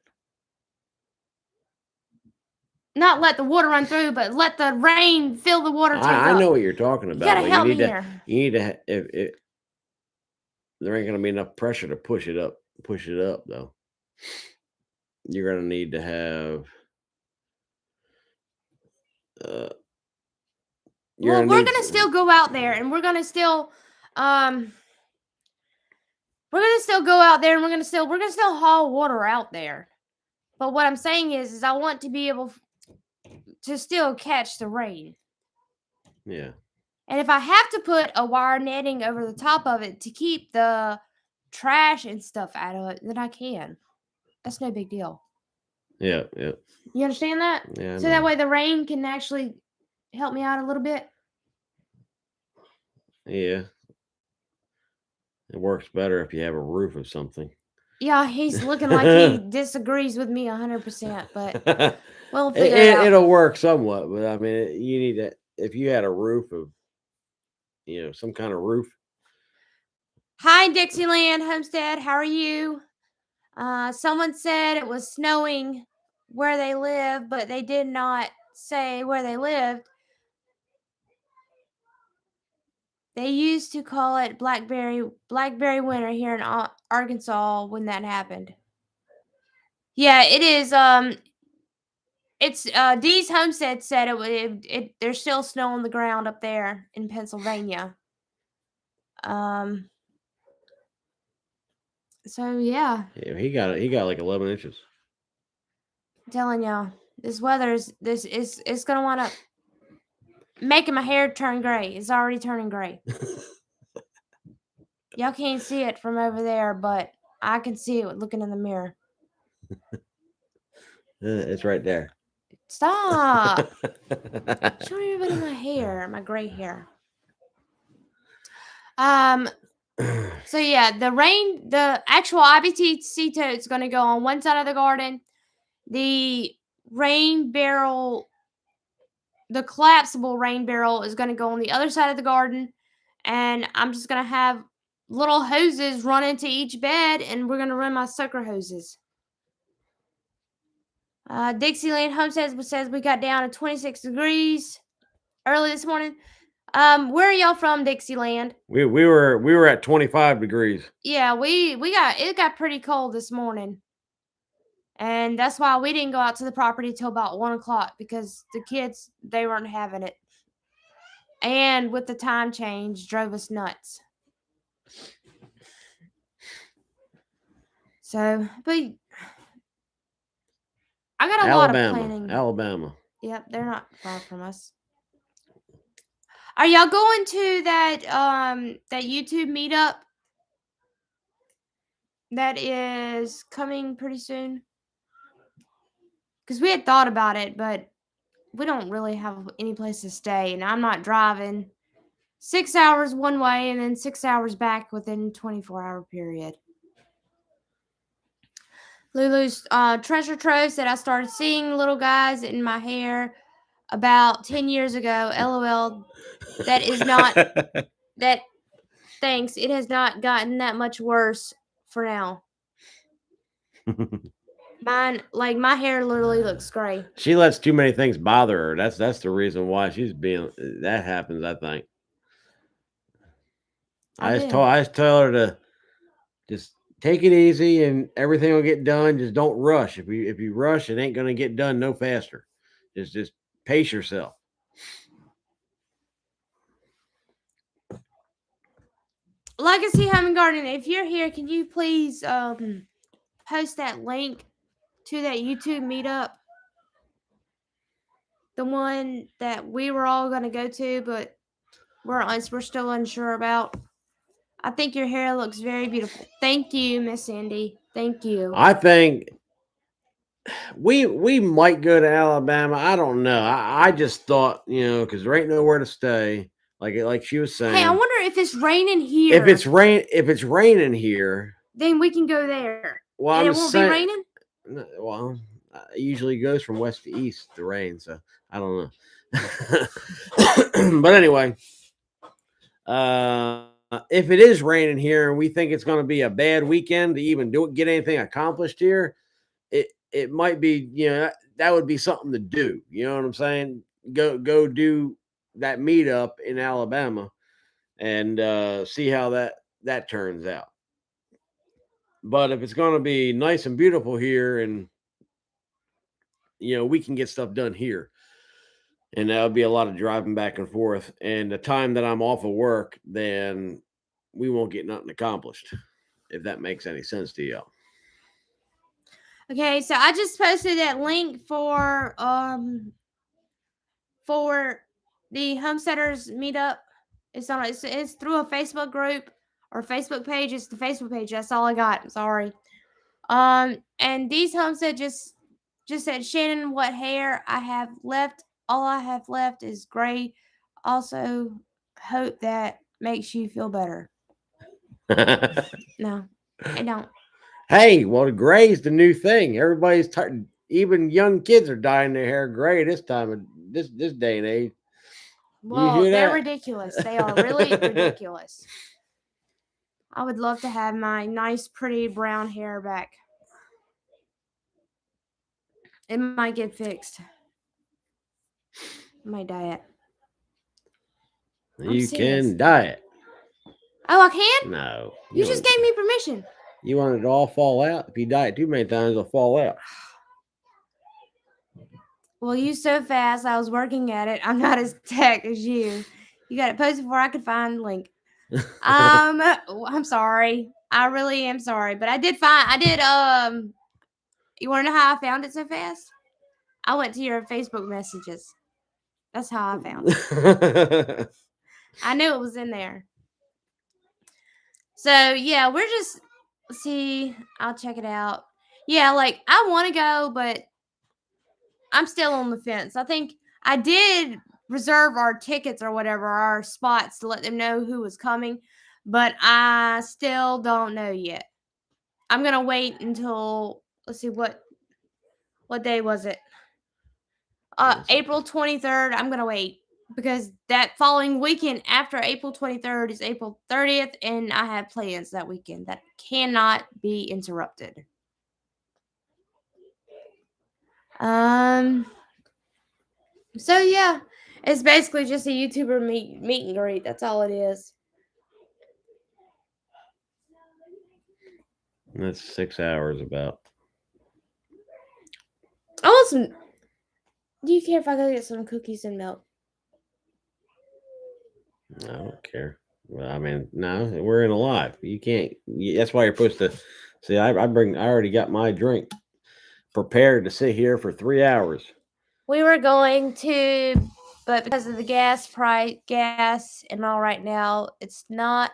Not let the water run through, but let the rain fill the water tank up. I know what you're talking about. You gotta help me here. You need to. If there ain't gonna be enough pressure to push it up though. You're gonna need to have. Well, we're gonna still go out there, and we're gonna still go out there, and we're gonna still haul water out there. But what I'm saying is I want to be able to still catch the rain. Yeah. And if I have to put a wire netting over the top of it to keep the trash and stuff out of it, then I can. That's no big deal. Yeah, yeah. You understand that? Yeah. So that way the rain can actually help me out a little bit. Yeah. It works better if you have a roof of something. Yeah, he's looking like he disagrees with me 100%, but we'll figure it out. It'll work somewhat, but I mean, you need to, if you had a roof of, some kind of roof. Hi, Dixieland Homestead. How are you? Someone said it was snowing where they live, but they did not say where they lived. They used to call it blackberry winter here in Arkansas when that happened. Yeah, it is. It's Dee's Homestead said there's still snow on the ground up there in Pennsylvania. So yeah. Yeah, he got like 11 inches. I'm telling y'all, this weather is gonna wind up making my hair turn gray. It's already turning gray. Y'all can't see it from over there, but I can see it looking in the mirror. It's right there. Stop. Showing everybody my hair, my gray hair. So yeah, the actual IBTC tote is going to go on one side of the garden. The rain barrel, the collapsible rain barrel is going to go on the other side of the garden. And I'm just going to have little hoses run into each bed, and we're going to run my sucker hoses. Dixieland Homestead says we got down to 26 degrees early this morning. Where are y'all from, Dixieland? We were at 25 degrees. Yeah, it got pretty cold this morning. And that's why we didn't go out to the property till about 1 o'clock, because the kids, they weren't having it. And with the time change, drove us nuts. So, but I got a lot of planning. Alabama. Yep, they're not far from us. Are y'all going to that YouTube meetup that is coming pretty soon? Because we had thought about it, but we don't really have any place to stay, and I'm not driving 6 hours one way and then 6 hours back within 24-hour period. Lulu's treasure trove said I started seeing little guys in my hair about 10 years ago. LOL. That is not that. Thanks. It has not gotten that much worse for now. Mine, like, my hair literally looks gray. She lets too many things bother her. That's the reason why she's being. That happens, I think. I just tell her to just take it easy and everything will get done. Just don't rush. If you rush, it ain't gonna get done no faster. Just pace yourself. Legacy Home and Garden, if you're here, can you please post that link to that YouTube meetup? The one that we were all going to go to, but we're still unsure about. I think your hair looks very beautiful. Thank you, Miss Sandy. Thank you. I think we might go to Alabama. I don't know. I just thought, because there ain't nowhere to stay. Like she was saying. Hey, I wonder if it's raining here. If it's raining here, then we can go there. Well, and it won't be raining? Well, it usually goes from west to east, the rain, so I don't know. But anyway, if it is raining here and we think it's going to be a bad weekend to even get anything accomplished here, it might be, that would be something to do. You know what I'm saying? Go do that meetup in Alabama and see how that turns out. But if it's going to be nice and beautiful here, and we can get stuff done here, and that would be a lot of driving back and forth. And the time that I'm off of work, then we won't get nothing accomplished. If that makes any sense to y'all. Okay, so I just posted that link for the Homesteaders meetup. It's through a Facebook group or Facebook page. It's the Facebook page. That's all I got. I'm sorry. And these Homestead just said, Shannon, what hair I have left? All I have left is gray. Also, hope that makes you feel better. No, I don't. Hey, well, the gray is the new thing. Everybody's even young kids are dyeing their hair gray this time of this day and age. Well, they're ridiculous. They are really ridiculous. I would love to have my nice, pretty brown hair back. It might get fixed. My diet. You can dye it. Oh, I can? No. You just gave me permission. You want it to all fall out? If you dye it too many times, it'll fall out. Well, you so fast. I was working at it. I'm not as tech as you. You got it posted before I could find the link. I'm sorry. I really am sorry. But you want to know how I found it so fast? I went to your Facebook messages. That's how I found it. I knew it was in there. So, yeah, let's see. I'll check it out. Yeah, like I want to go, but I'm still on the fence. I think I did reserve our tickets or whatever, our spots to let them know who was coming, but I still don't know yet. I'm gonna wait until let's see what day was it? April 23rd. I'm gonna wait because that following weekend after April 23rd is April 30th, and I have plans that weekend that cannot be interrupted. Um. So yeah, it's basically just a YouTuber meet and greet. That's all it is. That's 6 hours about. I want some. Do you care if I go get some cookies and milk? I don't care. Well, I mean, no, we're in a live. You can't. That's why you're supposed to. See, I already got my drink prepared to sit here for 3 hours. We were going to, but because of the gas and all right now, it's not.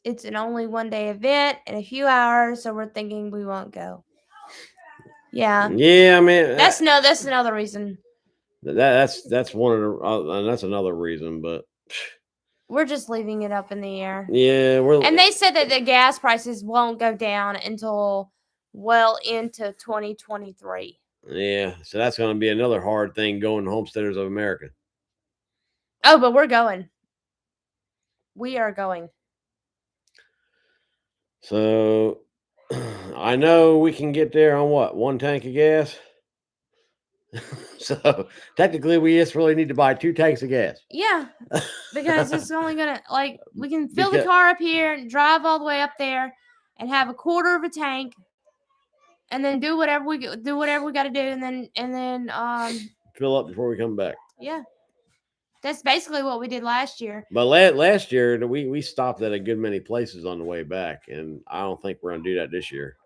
It's an only 1 day event in a few hours, so we're thinking we won't go. Yeah. Yeah, I mean That's another reason. That's one of the and that's another reason, but We're just leaving it up in the air. yeah, And they said that the gas prices won't go down until well into 2023. Yeah, so that's going to be another hard thing going to Homesteaders of America. Oh, but we're going. We are going. So I know we can get there on what, 1 tank of gas? So technically we just really need to buy 2 tanks of gas. Yeah, because it's only gonna we can fill the car up here and drive all the way up there and have a quarter of a tank and then do whatever we got to do and then fill up before we come back. Yeah. That's basically what we did last year. But last year we stopped at a good many places on the way back, and I don't think we're gonna do that this year.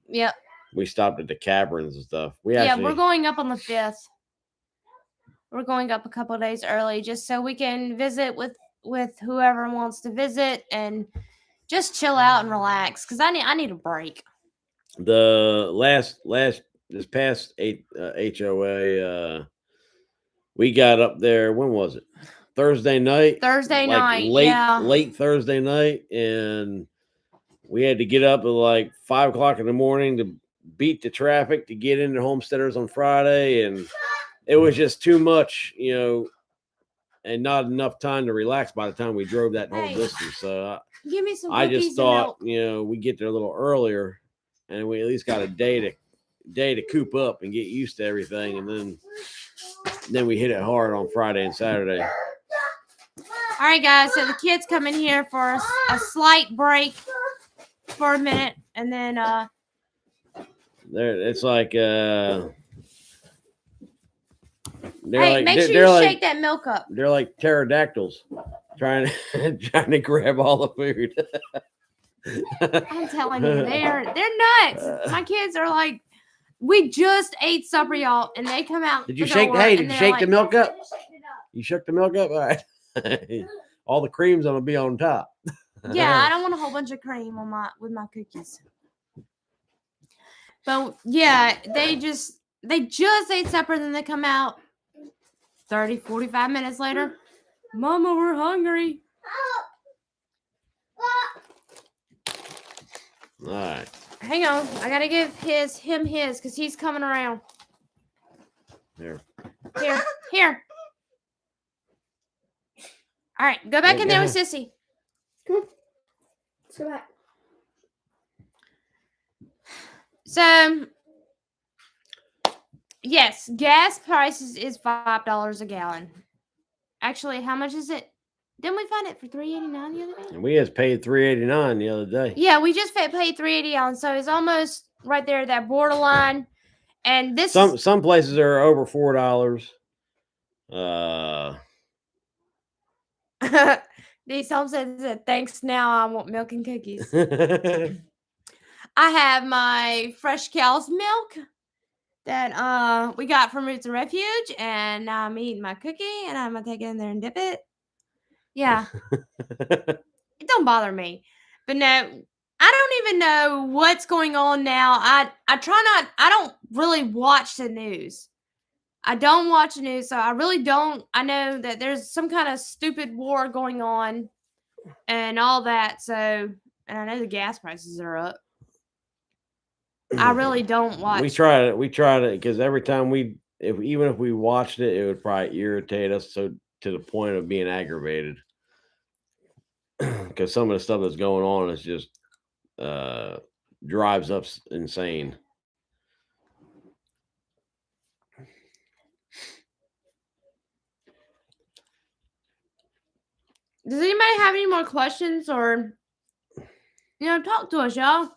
Yep. We stopped at the caverns and stuff. We're going up on the 5th. We're going up a couple of days early just so we can visit with whoever wants to visit and just chill out and relax because I need a break. The this past HOA, we got up there. When was it? Thursday night. Late Thursday night, and we had to get up at like 5 o'clock in the morning to beat the traffic to get into Homesteaders on Friday, and it was just too much, and not enough time to relax by the time we drove that whole distance. So give me some. I just thought, we get there a little earlier, and we at least got a day to coop up and get used to everything, and then we hit it hard on Friday and Saturday. All right, guys. So the kids come in here for a slight break for a minute, and then it's like make sure you shake that milk up. They're like pterodactyls trying to grab all the food. I'm telling you, they're nuts. My kids are like, we just ate supper, y'all, and they come out. Did you shake? Hey, did you shake the milk up? You shook the milk up, all right. All the cream's gonna be on top. Yeah, I don't want a whole bunch of cream with my cookies. But yeah, they just ate supper, then they come out 30, 45 minutes later. Mama, we're hungry. All right. Hang on. I gotta give him his because he's coming around. Here. All right, go back in there with Sissy. Come on. Let's go back. So, yes, gas prices is $5 a gallon. Actually, how much is it? Didn't we find it for $3.89 the other day? And we just paid $3.89 the other day. Yeah, we just paid $3.80, so it's almost right there, that borderline. And this some places are over $4. These home said, thanks. Now I want milk and cookies. I have my fresh cow's milk that we got from Roots and Refuge, and now I'm eating my cookie, and I'm gonna take it in there and dip it. Yeah. It don't bother me. But no, I don't even know what's going on now. I try not. I don't really watch the news. I don't watch the news, so I really don't. I know that there's some kind of stupid war going on and all that. So, and I know the gas prices are up. I really don't watch. We try to, because every time even if we watched it, it would probably irritate us so to the point of being aggravated. Because some of the stuff that's going on is just uh drives us insane. Does anybody have any more questions or, talk to us, y'all?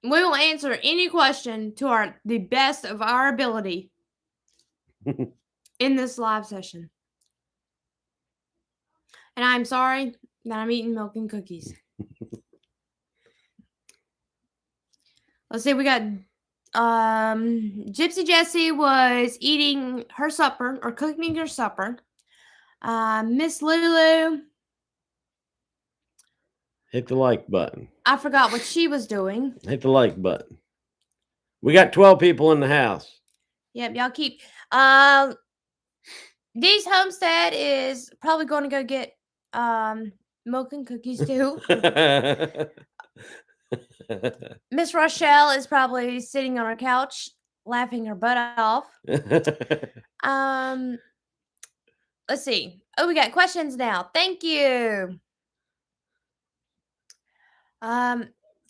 We will answer any question to the best of our ability in this live session. And I'm sorry that I'm eating milk and cookies. Let's see, we got Gypsy Jessie was eating her supper or cooking her supper. Miss Lulu, Hit the like button. I forgot what she was doing. Hit the like button. We got 12 people in the house. Yep, y'all keep. Dee's Homestead is probably going to go get milk and cookies too. Miss Rochelle is probably sitting on her couch laughing her butt off. Let's see. Oh, we got questions now. Thank you.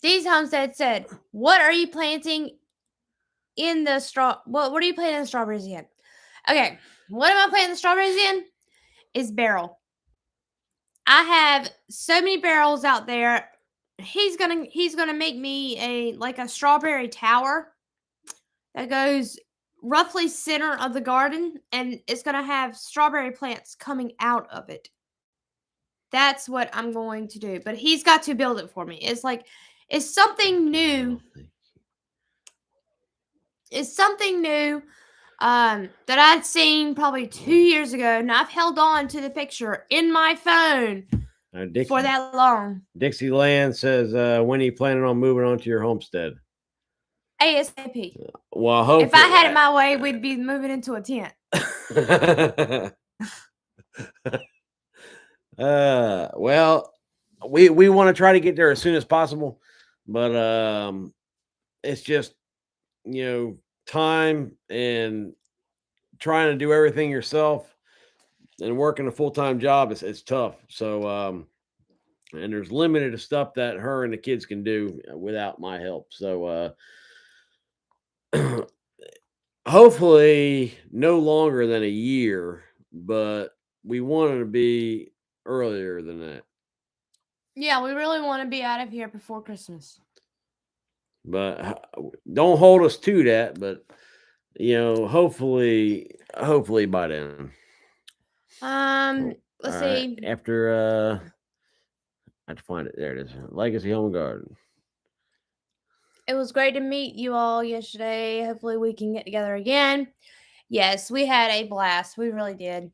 Dee's Homestead said, "What are you planting in the straw? What are you planting the strawberries in?" Okay, what am I planting the strawberries in? Is barrel. I have so many barrels out there. He's gonna make me a strawberry tower that goes roughly center of the garden, and it's gonna have strawberry plants coming out of it. That's what I'm going to do. But he's got to build it for me. It's something new. It's something new that I'd seen probably 2 years ago, and I've held on to the picture in my phone for that long. Dixieland says, when are you planning on moving on to your homestead? ASAP. Well, hopefully, if I had it my way, we'd be moving into a tent. Well, we want to try to get there as soon as possible, but it's just time and trying to do everything yourself and working a full-time job is tough. So and there's limited stuff that her and the kids can do without my help. So hopefully no longer than a year, but we wanted to be earlier than that. Yeah, we really want to be out of here before Christmas. But don't hold us to that. But hopefully by then. Let's see. After I have to find it. There it is. Legacy Home and Garden. It was great to meet you all yesterday. Hopefully we can get together again. Yes, we had a blast. We really did.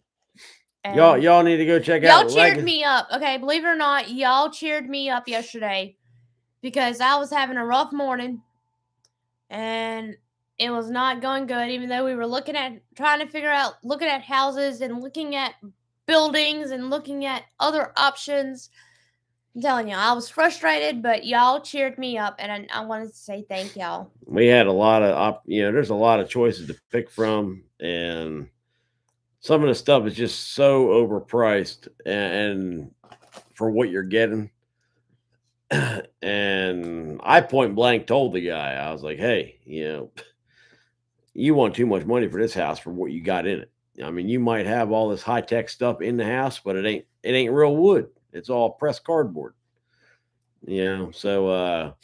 And y'all need to go check out. Y'all cheered me up. Okay, believe it or not, y'all cheered me up yesterday because I was having a rough morning and it was not going good, even though we were looking at houses and looking at buildings and looking at other options. I'm telling you, I was frustrated, but y'all cheered me up, and I wanted to say thank y'all. We had a lot of there's a lot of choices to pick from, and some of the stuff is just so overpriced and for what you're getting. And I point blank told the guy, I was like, hey, you want too much money for this house for what you got in it. I mean, you might have all this high tech stuff in the house, but it ain't real wood. It's all pressed cardboard. So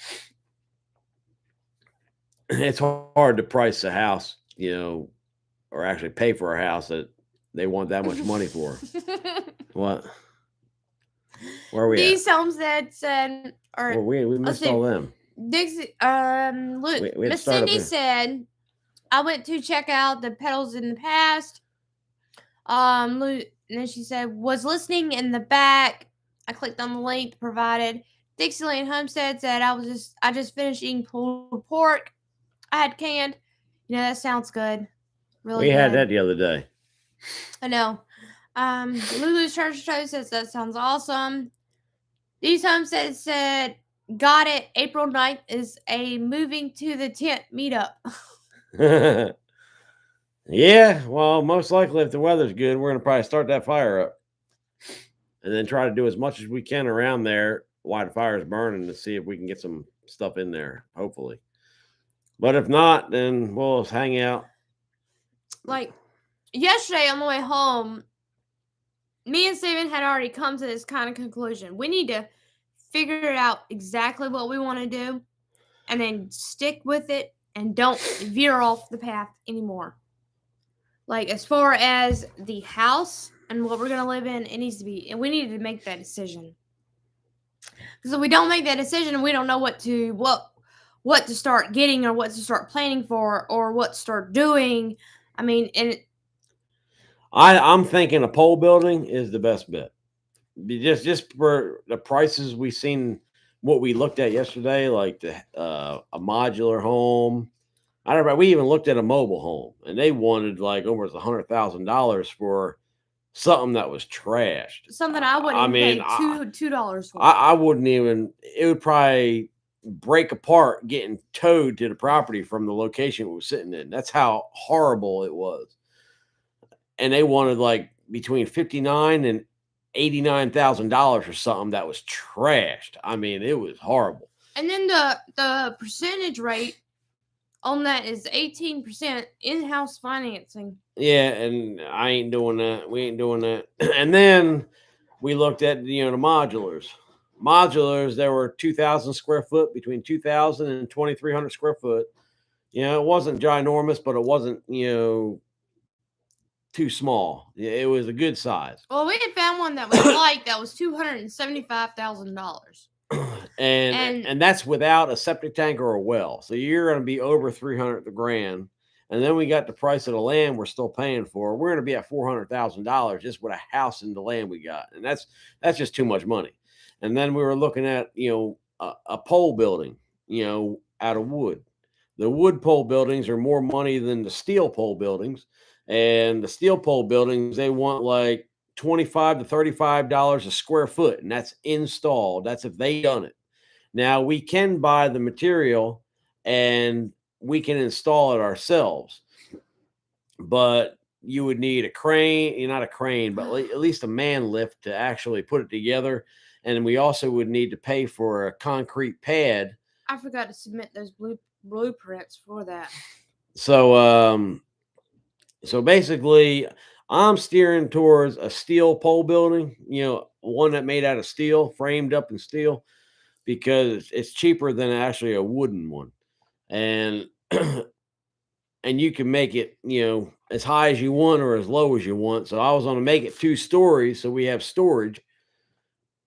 it's hard to price a house, or actually pay for a house that they want that much money for. What? Where are we These Homestead said, or we missed all them. Dixie, Luke, Miss Cindy said, I went to check out the pedals in the past. Luke, and then she said, was listening in the back. I clicked on the link provided. Dixieland Homestead said I just finished eating pulled pork. I had canned. That sounds good. Really We had good. that the other day. I know. Lulu's Church Toast says that sounds awesome. These Homesteads said, got it. April 9th is a moving to the tent meetup. Yeah, well, most likely if the weather's good, we're gonna probably start that fire up and then try to do as much as we can around there while the fire is burning to see if we can get some stuff in there, hopefully. But if not, then we'll just hang out. Like yesterday on the way home, me and Steven had already come to this kind of conclusion. We need to figure out exactly what we want to do and then stick with it and don't veer off the path anymore. Like, as far as the house and what we're going to live in, it needs to be, and we need to make that decision. Because if we don't make that decision, we don't know what to start getting or what to start planning for or what to start doing. I mean, and I'm thinking a pole building is the best bet. Just for the prices we seen, what we looked at yesterday, like a modular home. I don't know. We even looked at a mobile home, and they wanted like almost $100,000 for something that was trashed. something I wouldn't I even mean, pay $2 for. I wouldn't even. It would probably break apart getting towed to the property from the location it was sitting in. That's how horrible it was. And they wanted like between 59 and $89,000 for something that was trashed. I mean, it was horrible. And then the percentage rate on that is 18% in-house financing. Yeah, and I ain't doing that. We ain't doing that. And then we looked at the modulars. Modulars, there were 2,000 square foot, between 2,000 and 2,300 square foot. It wasn't ginormous, but it wasn't too small. It was a good size. Well, we had found one that was that was $275,000. And that's without a septic tank or a well. So you're going to be over 300 grand. And then we got the price of the land we're still paying for. We're going to be at $400,000 just with a house and the land we got. And that's just too much money. And then we were looking at, a pole building, out of wood. The wood pole buildings are more money than the steel pole buildings. And the steel pole buildings, they want like $25 to $35 a square foot, and that's installed. That's if they done it. Now we can buy the material and we can install it ourselves, but you would need a crane, not a crane, but at least a man lift to actually put it together. And we also would need to pay for a concrete pad. I forgot to submit those blueprints for that. So basically, I'm steering towards a steel pole building, one that made out of steel, framed up in steel, because it's cheaper than actually a wooden one. And and you can make it, as high as you want or as low as you want. So I was going to make it 2 stories so we have storage.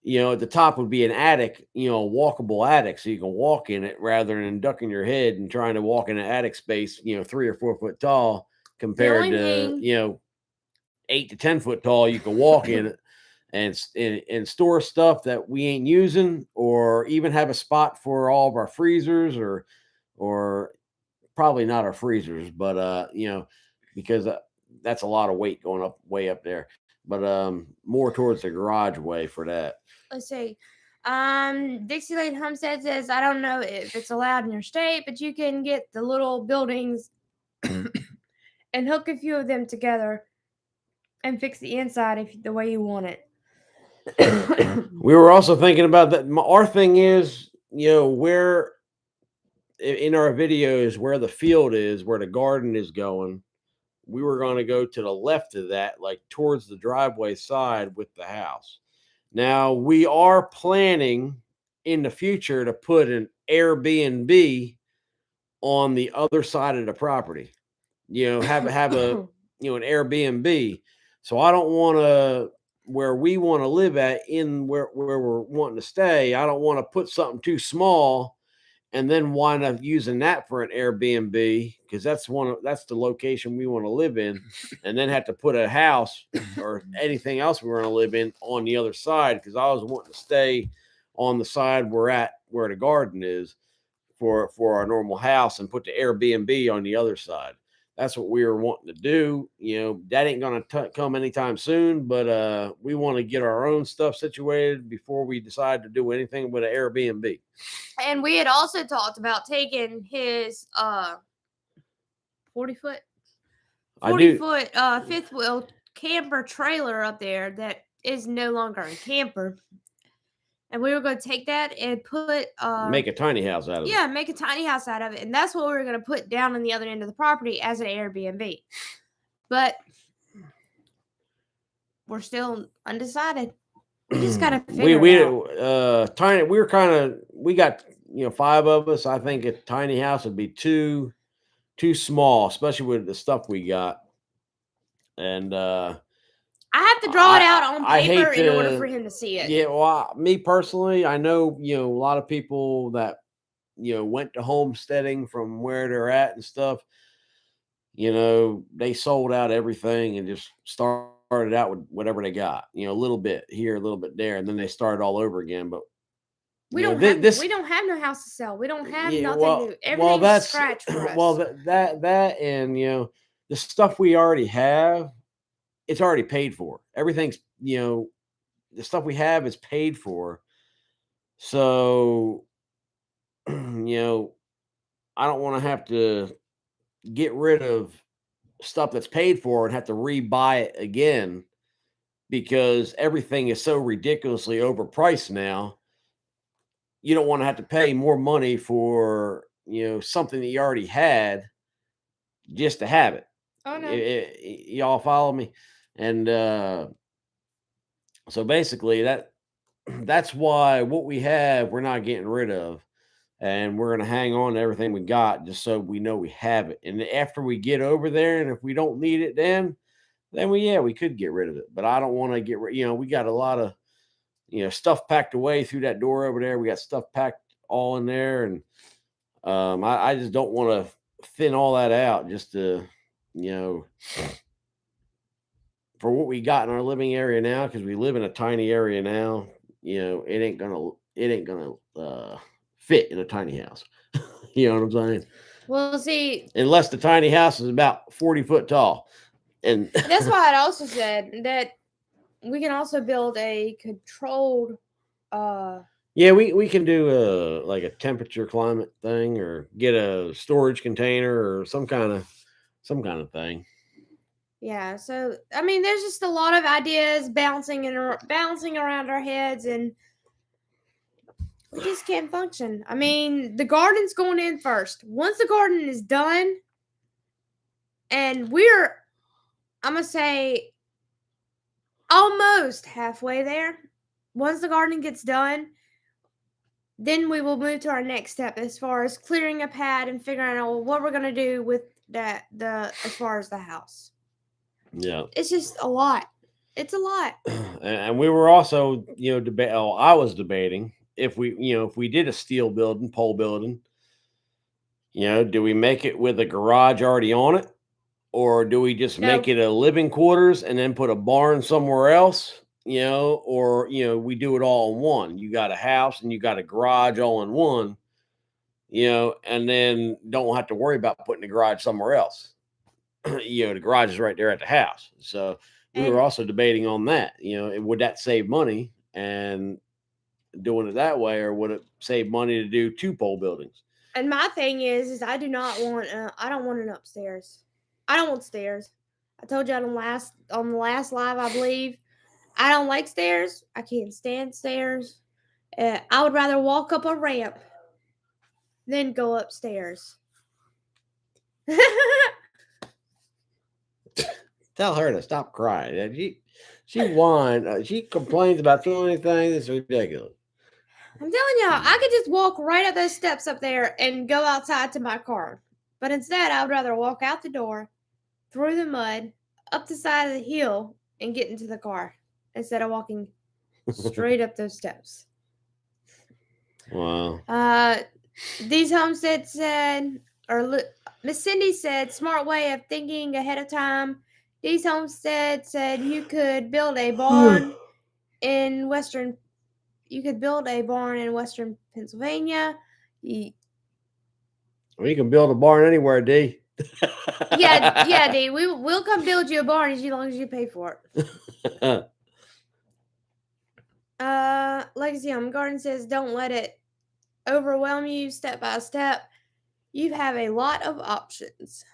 At the top would be an attic, a walkable attic, so you can walk in it rather than ducking your head and trying to walk in an attic space, 3 or 4 foot tall compared to 8 to 10 foot tall. You can walk in it and store stuff that we ain't using, or even have a spot for all of our freezers, or probably not our freezers, but because that's a lot of weight going up way up there. But more towards the garage way for that. Let's see. Dixieland Homestead says, I don't know if it's allowed in your state, but you can get the little buildings and hook a few of them together and fix the inside the way you want it. We were also thinking about that. Our thing is, where in our videos, where the field is, where the garden is going, we were going to go to the left of that, like towards the driveway side with the house. Now we are planning in the future to put an Airbnb on the other side of the property. Have a an Airbnb. So I don't want to, where we want to live at, in where we're wanting to stay, I don't want to put something too small and then wind up using that for an Airbnb because that's the location we want to live in, and then have to put a house or anything else we want to live in on the other side because I was wanting to stay on the side where the garden is for our normal house and put the Airbnb on the other side. That's what we were wanting to do. That ain't gonna come anytime soon, but we want to get our own stuff situated before we decide to do anything with an Airbnb. And we had also talked about taking his 40 foot 40-foot fifth wheel camper trailer up there that is no longer a camper. And we were going to take that and put make a tiny house out of it. Yeah, make a tiny house out of it. And that's what we were going to put down on the other end of the property as an Airbnb. But we're still undecided. We just got to figure it out. Tiny. We got 5 of us. I think a tiny house would be too small, especially with the stuff we got. And I have to draw it out on paper in order for him to see it. Yeah, well, me personally, I know a lot of people that went to homesteading from where they're at and stuff. They sold out everything and just started out with whatever they got. A little bit here, a little bit there, and then they started all over again. But we don't have no house to sell. We don't have nothing new. Everything's scratch for us. Well, that and the stuff we already have, it's already paid for. Everything's the stuff we have is paid for. So I don't want to have to get rid of stuff that's paid for and have to rebuy it again because everything is so ridiculously overpriced now. You don't want to have to pay more money for something that you already had just to have it. Oh no. Y'all follow me? And so basically that's why what we have we're not getting rid of, and we're going to hang on to everything we got just so we know we have it. And after we get over there, and if we don't need it then we could get rid of it. But I don't want to get rid. We got a lot of stuff packed away through that door over there. We got stuff packed all in there, and I just don't want to thin all that out just to for what we got in our living area now, because we live in a tiny area now. It ain't gonna fit in a tiny house. You know what I'm saying? Well, see, unless the tiny house is about 40 foot tall. And that's why I'd also said that we can also build a controlled we can do like a temperature climate thing, or get a storage container or some kind of thing. Yeah, so I mean there's just a lot of ideas bouncing around our heads, and we just can't function. I mean, the garden's going in first. Once the garden is done, and I'm going to say, almost halfway there. Once the garden gets done, then we will move to our next step as far as clearing a pad and figuring out what we're going to do with as far as the house. Yeah. It's just a lot. It's a lot. And we were also, I was debating if we did a steel building, pole building, do we make it with a garage already on it? Or do we just make it a living quarters and then put a barn somewhere else? Or we do it all in one. You got a house and you got a garage all in one, and then don't have to worry about putting the garage somewhere else. The garage is right there at the house. So we were also debating on that. Would that save money and doing it that way, or would it save money to do 2 pole buildings? And my thing is I don't want an upstairs. I don't want stairs. I told you on the last live, I believe, I don't like stairs. I can't stand stairs. I would rather walk up a ramp than go upstairs. Tell her to stop crying. She whines. She complains about so many things. It's ridiculous. I'm telling y'all, I could just walk right up those steps up there and go outside to my car. But instead, I would rather walk out the door, through the mud, up the side of the hill, and get into the car instead of walking straight up those steps. Wow. These Homestead said, Miss Cindy said, smart way of thinking ahead of time. These Homestead said you could build a barn in western. You could build a barn in western Pennsylvania. We can build a barn anywhere, D. Yeah, D. We'll come build you a barn as long as you pay for it. Legacy Home Garden says, don't let it overwhelm you step by step. You have a lot of options.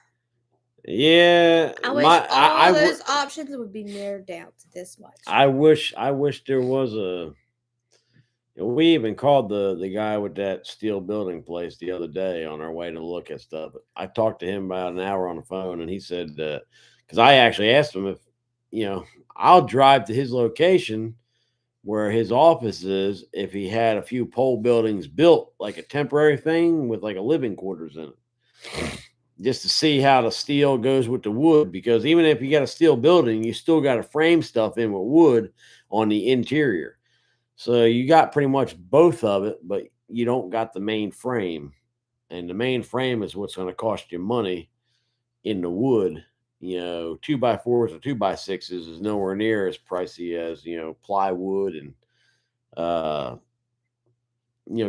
Yeah, I wish all those options would be narrowed down to this much. I wish there was a. We even called the guy with that steel building place the other day on our way to look at stuff. I talked to him about an hour on the phone, and he said because I actually asked him if I'll drive to his location where his office is if he had a few pole buildings built like a temporary thing with like a living quarters in it, just to see how the steel goes with the wood. Because even if you got a steel building, you still got to frame stuff in with wood on the interior. So you got pretty much both of it, but you don't got the main frame. And the main frame is what's going to cost you money in the wood. 2x4s or 2x6s is nowhere near as pricey as, plywood and,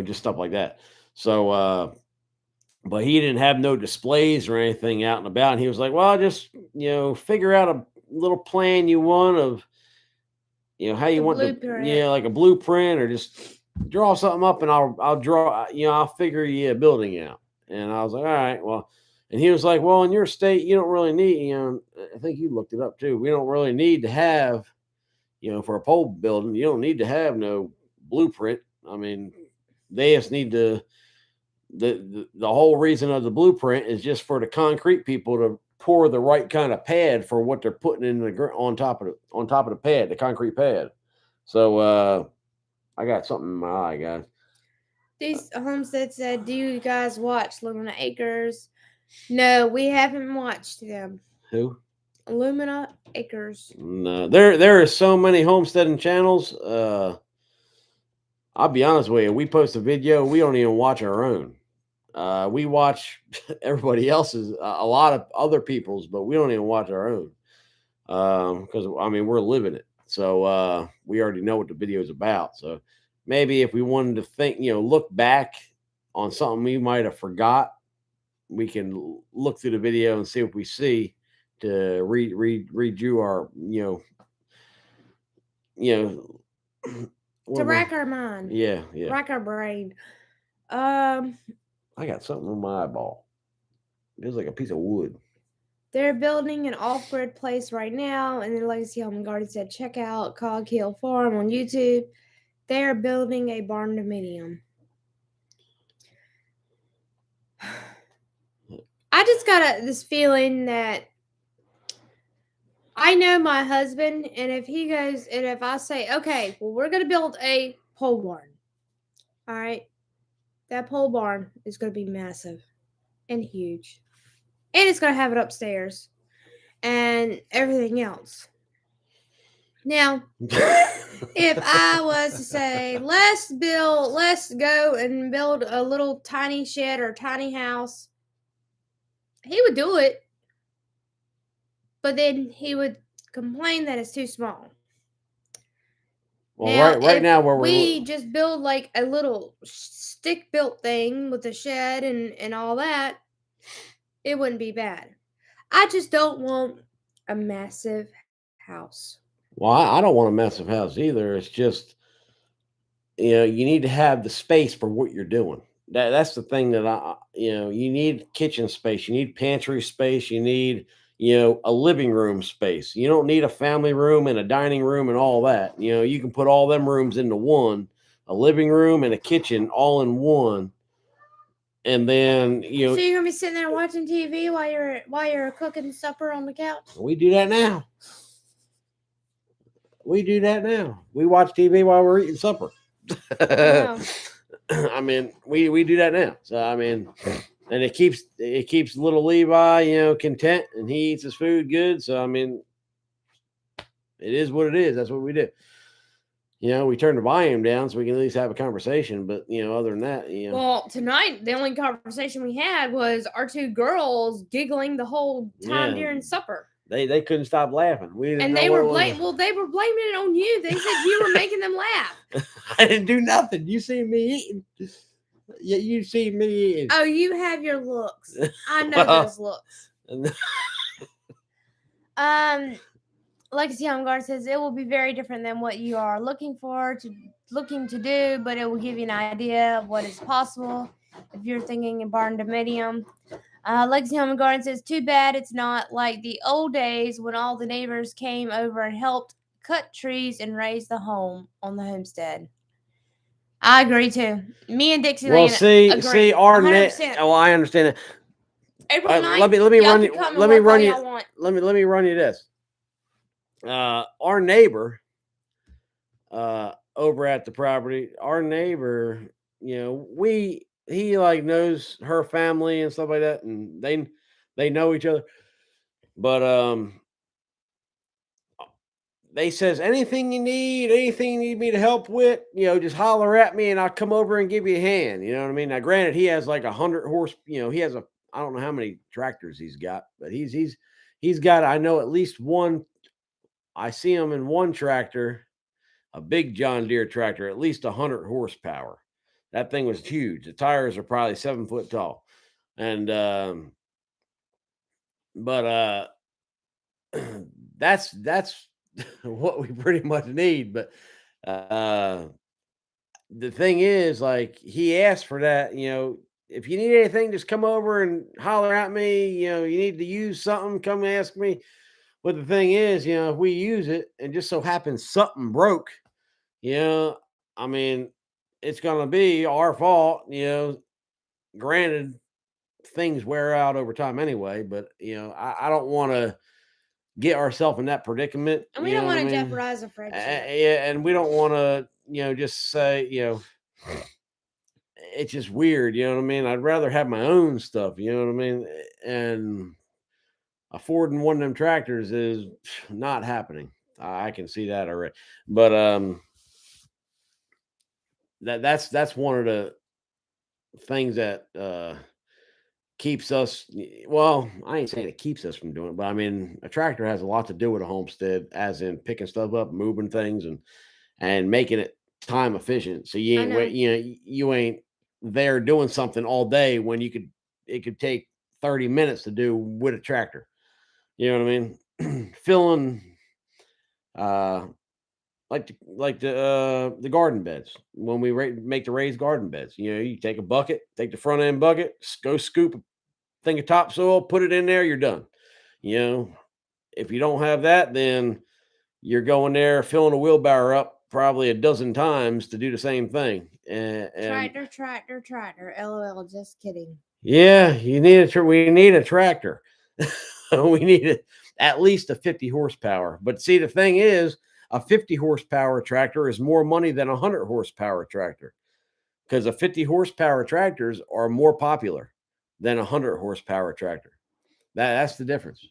just stuff like that. So, but he didn't have no displays or anything out and about. And he was like, well, just, figure out a little plan you want of, how you want to, like a blueprint, or just draw something up and I'll draw, I'll figure you a building out. And I was like, all right, well, and he was like, well, in your state, you don't really need, I think you looked it up too. We don't really need to have, for a pole building, you don't need to have no blueprint. I mean, they just need to, the whole reason of the blueprint is just for the concrete people to pour the right kind of pad for what they're putting in the on top of the pad, the concrete pad. So I got something in my eye, guys. These Homestead said, do you guys watch Lumina Acres? No, we haven't watched them. Who? Lumina Acres. No, there are so many homesteading channels. I'll be honest with you. We post a video, we don't even watch our own. We watch everybody else's, a lot of other people's, but we don't even watch our own. Because I mean, we're living it. So we already know what the video is about. So maybe if we wanted to think, look back on something we might have forgot, we can look through the video and see what we see to redo our, to rack our mind. Yeah. Rack our brain. I got something on my eyeball. It's like a piece of wood. They're building an off-grid place right now, and then Legacy Home and Garden said, check out Cog Hill Farm on YouTube. They're building a barn dominium. I just got this feeling that I know my husband, and if he goes, and if I say, okay, well, we're going to build a pole barn. All right. That pole barn is going to be massive and huge. And it's going to have it upstairs and everything else. Now, if I was to say, let's go and build a little tiny shed or tiny house, he would do it. But then he would complain that it's too small. Well, right now where we just build like a little stick built thing with a shed and all that, it wouldn't be bad. I just don't want a massive house. Well, I don't want a massive house either. It's just, you need to have the space for what you're doing. That's the thing that you need kitchen space, you need pantry space, you need, a living room space. You don't need a family room and a dining room and all that. You can put all them rooms into one, a living room and a kitchen all in one. And then, So you're going to be sitting there watching TV while you're cooking supper on the couch? We do that now. We watch TV while we're eating supper. I mean, we do that now. So I mean, and it keeps little Levi, content, and he eats his food good. So I mean, it is what it is. That's what we do. We turned the volume down so we can at least have a conversation. But other than that, Well, tonight the only conversation we had was our two girls giggling the whole time during supper. They couldn't stop laughing. We didn't And know they what were it was. they were blaming it on you. They said you were making them laugh. I didn't do nothing. You see me eating. Yeah, you see me eating. Oh, you have your looks. I know those looks. Legacy Home Garden says it will be very different than what you are looking to do, but it will give you an idea of what is possible if you're thinking in barn dominium. Legacy Home Garden says, too bad it's not like the old days when all the neighbors came over and helped cut trees and raise the home on the homestead. I agree too. Me and Dixie Well, agree. see, our 100%. well, I understand that. April 9th, let me run you. Let me run you. Let me run you this. Our neighbor, over at the property, our neighbor, he like knows her family and stuff like that, and they know each other. But they says anything you need me to help with, just holler at me and I'll come over and give you a hand. You know what I mean? Now, granted, he has like 100 horse. He has I don't know how many tractors he's got, but he's got, I know, at least one. I see him in one tractor, a big John Deere tractor, at least 100 horsepower. That thing was huge. The tires are probably 7 foot tall, and but that's what we pretty much need. But the thing is, like, he asked for that. If you need anything, just come over and holler at me. You need to use something, come ask me. But the thing is, if we use it and just so happens something broke, I mean, it's gonna be our fault. Granted, things wear out over time anyway, but I don't want to get ourselves in that predicament. And we don't want to jeopardize a friendship. Yeah, and we don't want to, just say, it's just weird. You know what I mean? I'd rather have my own stuff. You know what I mean? And affording one of them tractors is not happening. I can see that already. But that's one of the things that keeps us, well, I ain't saying it keeps us from doing it, but I mean, a tractor has a lot to do with a homestead, as in picking stuff up, moving things, and making it time efficient. So you ain't you ain't there doing something all day when it could take 30 minutes to do with a tractor. You know what I mean? Filling like the garden beds, when we make the raised garden beds. You take a bucket, take the front end bucket, go scoop a thing of topsoil, put it in there, you're done. If you don't have that, then you're going there filling a wheelbarrow up probably a dozen times to do the same thing. And Tractor. LOL, just kidding. Yeah, we need a tractor. We need at least a 50 horsepower. But see, the thing is, a 50 horsepower tractor is more money than a 100 horsepower tractor, because a 50 horsepower tractors are more popular than a 100 horsepower tractor. That's the difference.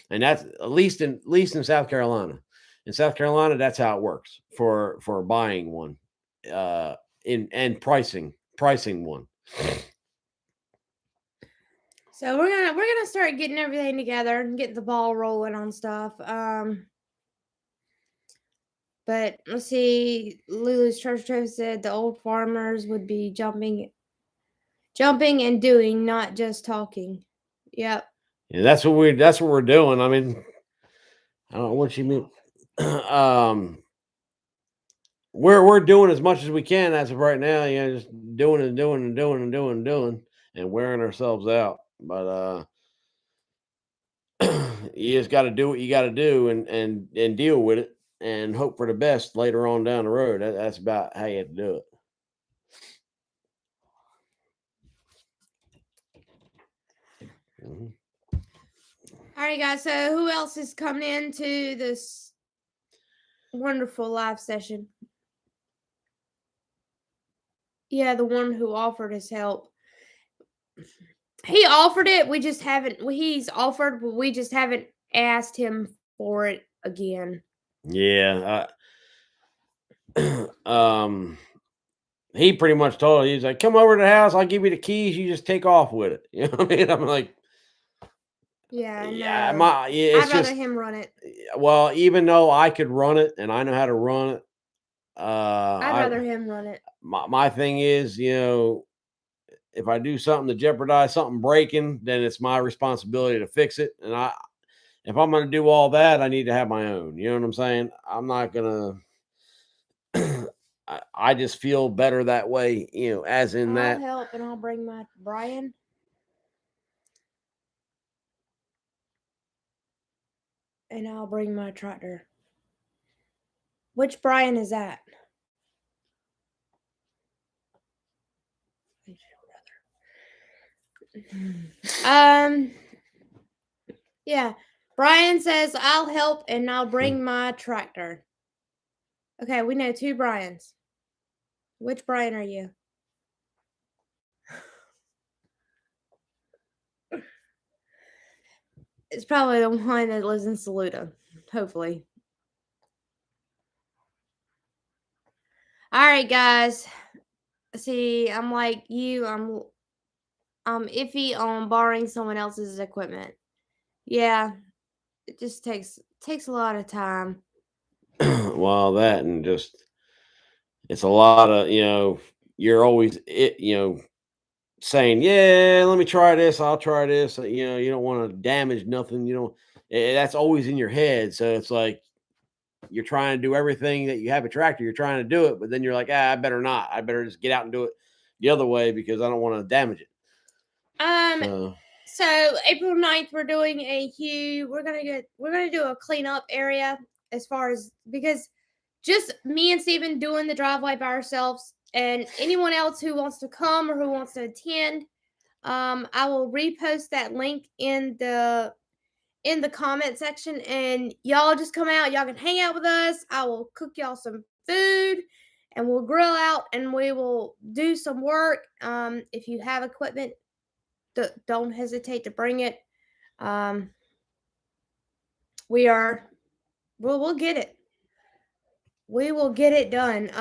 And that's at least in South Carolina. In South Carolina, that's how it works for buying one, and pricing one. So we're gonna start getting everything together and getting the ball rolling on stuff. But let's see. Lulu's Church said the old farmers would be jumping and doing, not just talking. Yep. Yeah, that's what we're doing. I mean, I don't know what you mean. We're doing as much as we can as of right now. Just doing and wearing ourselves out. But you just got to do what you got to do and deal with it and hope for the best later on down the road. That's about how you have to do it. Mm-hmm. All right, guys. So who else is coming into this wonderful live session? Yeah, the one who offered his help. He offered it. We just haven't. He's offered, but we just haven't asked him for it again. Yeah. he pretty much told her, he's like, "Come over to the house. I'll give you the keys. You just take off with it." You know what I mean? I'm like, Yeah, yeah, no. yeah, it's I'd rather just, him run it. well, even though I could run it and I know how to run it, I'd I rather him run it. my thing is, if I do something to jeopardize something breaking, then it's my responsibility to fix it. And if I'm going to do all that, I need to have my own. You know what I'm saying? I'm not going to. I just feel better that way. As in I'll that. help and I'll bring my Brian. And I'll bring my tractor. Which Brian is that? Yeah. Brian says I'll help and I'll bring my tractor. Okay, we know 2 Brians. Which Brian are you? It's probably the one that lives in Saluda. Hopefully. All right, guys. See, I'm like you. I'm iffy on borrowing someone else's equipment. Yeah, it just takes a lot of time. Well, that and just it's a lot of you're always saying, yeah, let me try this, I'll try this. You don't want to damage nothing. That's always in your head. So it's like you're trying to do everything that you have a tractor, you're trying to do it, but then you're like, I better not. I better just get out and do it the other way because I don't want to damage it. So April 9th, we're doing we're gonna do a cleanup area as far as, because just me and Steven doing the driveway by ourselves, and anyone else who wants to come or who wants to attend, I will repost that link in the comment section, and y'all just come out. Y'all can hang out with us. I will cook y'all some food and we'll grill out and we will do some work. If you have equipment, don't hesitate to bring it. We'll get it. We will get it done.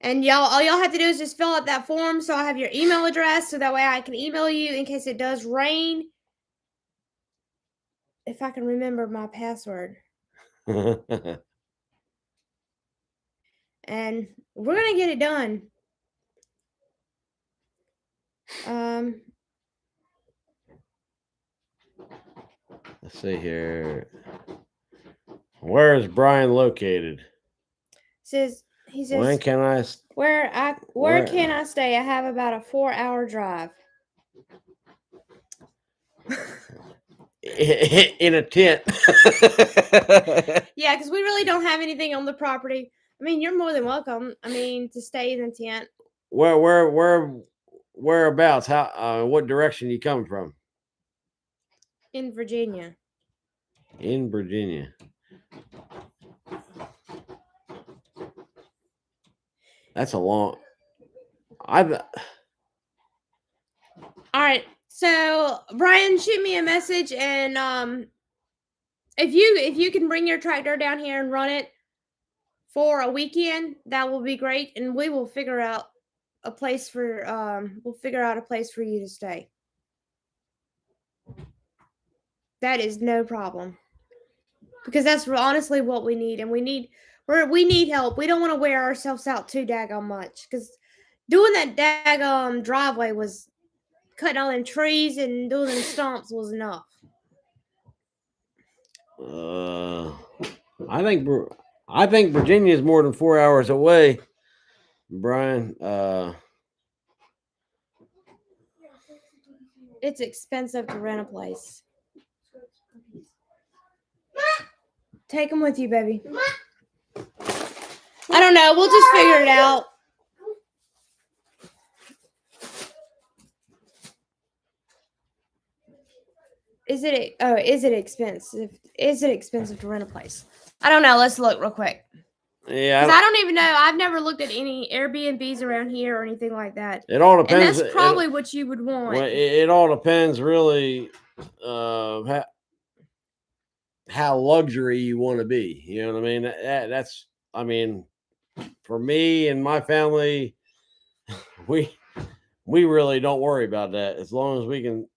And all y'all have to do is just fill out that form so I have your email address so that way I can email you in case it does rain. If I can remember my password. And we're gonna get it done. Let's see here. Where is Brian located? He says when can I where can I stay? I have about a 4-hour drive. In a tent. Yeah, because we really don't have anything on the property. I mean, you're more than welcome. I mean, to stay in the tent. Whereabouts? How? What direction you coming from? In Virginia. In Virginia. That's a long. All right. So Brian, shoot me a message, and if you can bring your tractor down here and run it for a weekend, that will be great, and we will figure out a place for you to stay. That is no problem. Because that's honestly what we need, and we need help. We don't want to wear ourselves out too daggone much, because doing that daggone driveway was cutting all them trees and doing them stumps was enough. I think Virginia is more than 4 hours away, Brian. It's expensive to rent a place. Take them with you, baby. I don't know. We'll just figure it out. Is it expensive? Is it expensive to rent a place? I don't know. Let's look real quick. Yeah, because I don't even know. I've never looked at any Airbnbs around here or anything like that. It all depends. And that's probably what you would want. Well, it all depends, really, how luxury you want to be. You know what I mean? I mean, for me and my family, we really don't worry about that. As long as we can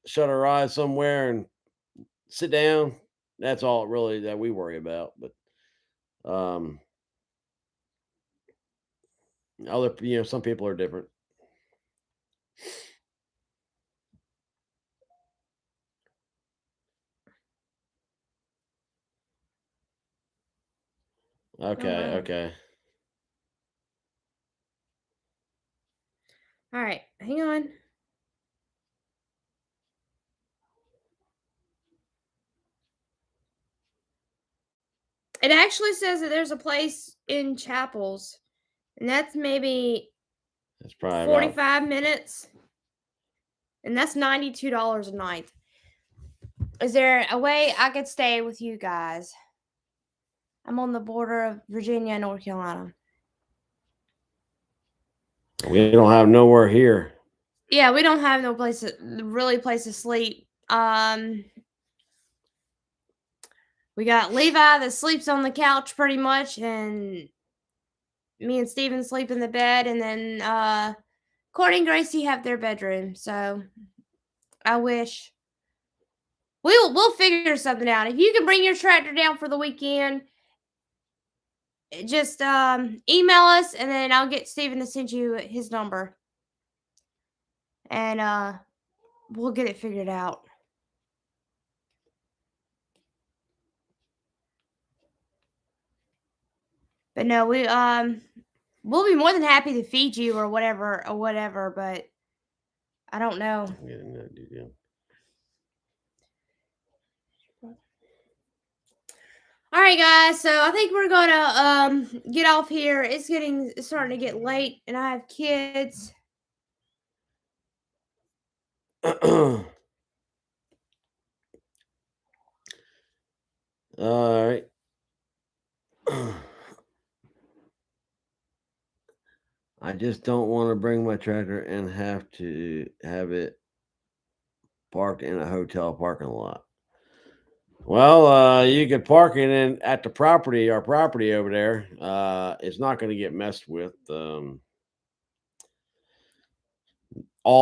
shut our eyes somewhere and sit down, that's all really that we worry about. But some people are different. Okay, wow. okay. All right, hang on. It actually says that there's a place in Chapels, and that's maybe It's probably 45 minutes, and that's $92 a night. Is there a way I could stay with you guys? I'm on the border of Virginia and North Carolina. we don't have nowhere here. Yeah, we don't have no place to sleep. We got Levi that sleeps on the couch pretty much, and me and Steven sleep in the bed, and then Courtney and Gracie have their bedroom. So I wish we'll figure something out. If you can bring your tractor down for the weekend, just email us, and then I'll get Steven to send you his number, and we'll get it figured out. But no, we'll be more than happy to feed you or whatever, but I don't know. All right, guys. So I think we're gonna get off here. It's starting to get late, and I have kids. All right. I just don't want to bring my tractor and have to have it parked in a hotel parking lot. Well, you could park it in at the property, our property over there. It's not going to get messed with. All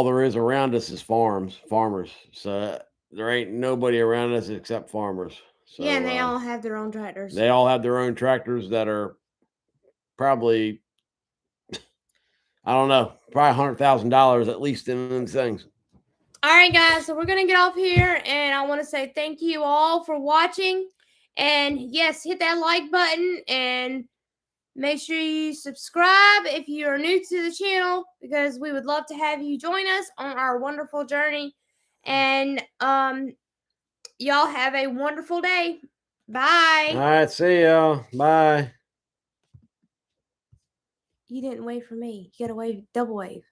there is around us is farmers. So there ain't nobody around us except farmers. So, Yeah, and they all have their own tractors. They all have their own tractors that are probably, I don't know, probably $100,000 at least in those things. All right, guys. So we're gonna get off here, and I want to say thank you all for watching. And yes, hit that like button and make sure you subscribe if you are new to the channel, because we would love to have you join us on our wonderful journey. And y'all have a wonderful day. Bye. All right, see y'all. Bye. You didn't wave for me. You got to wave, double wave.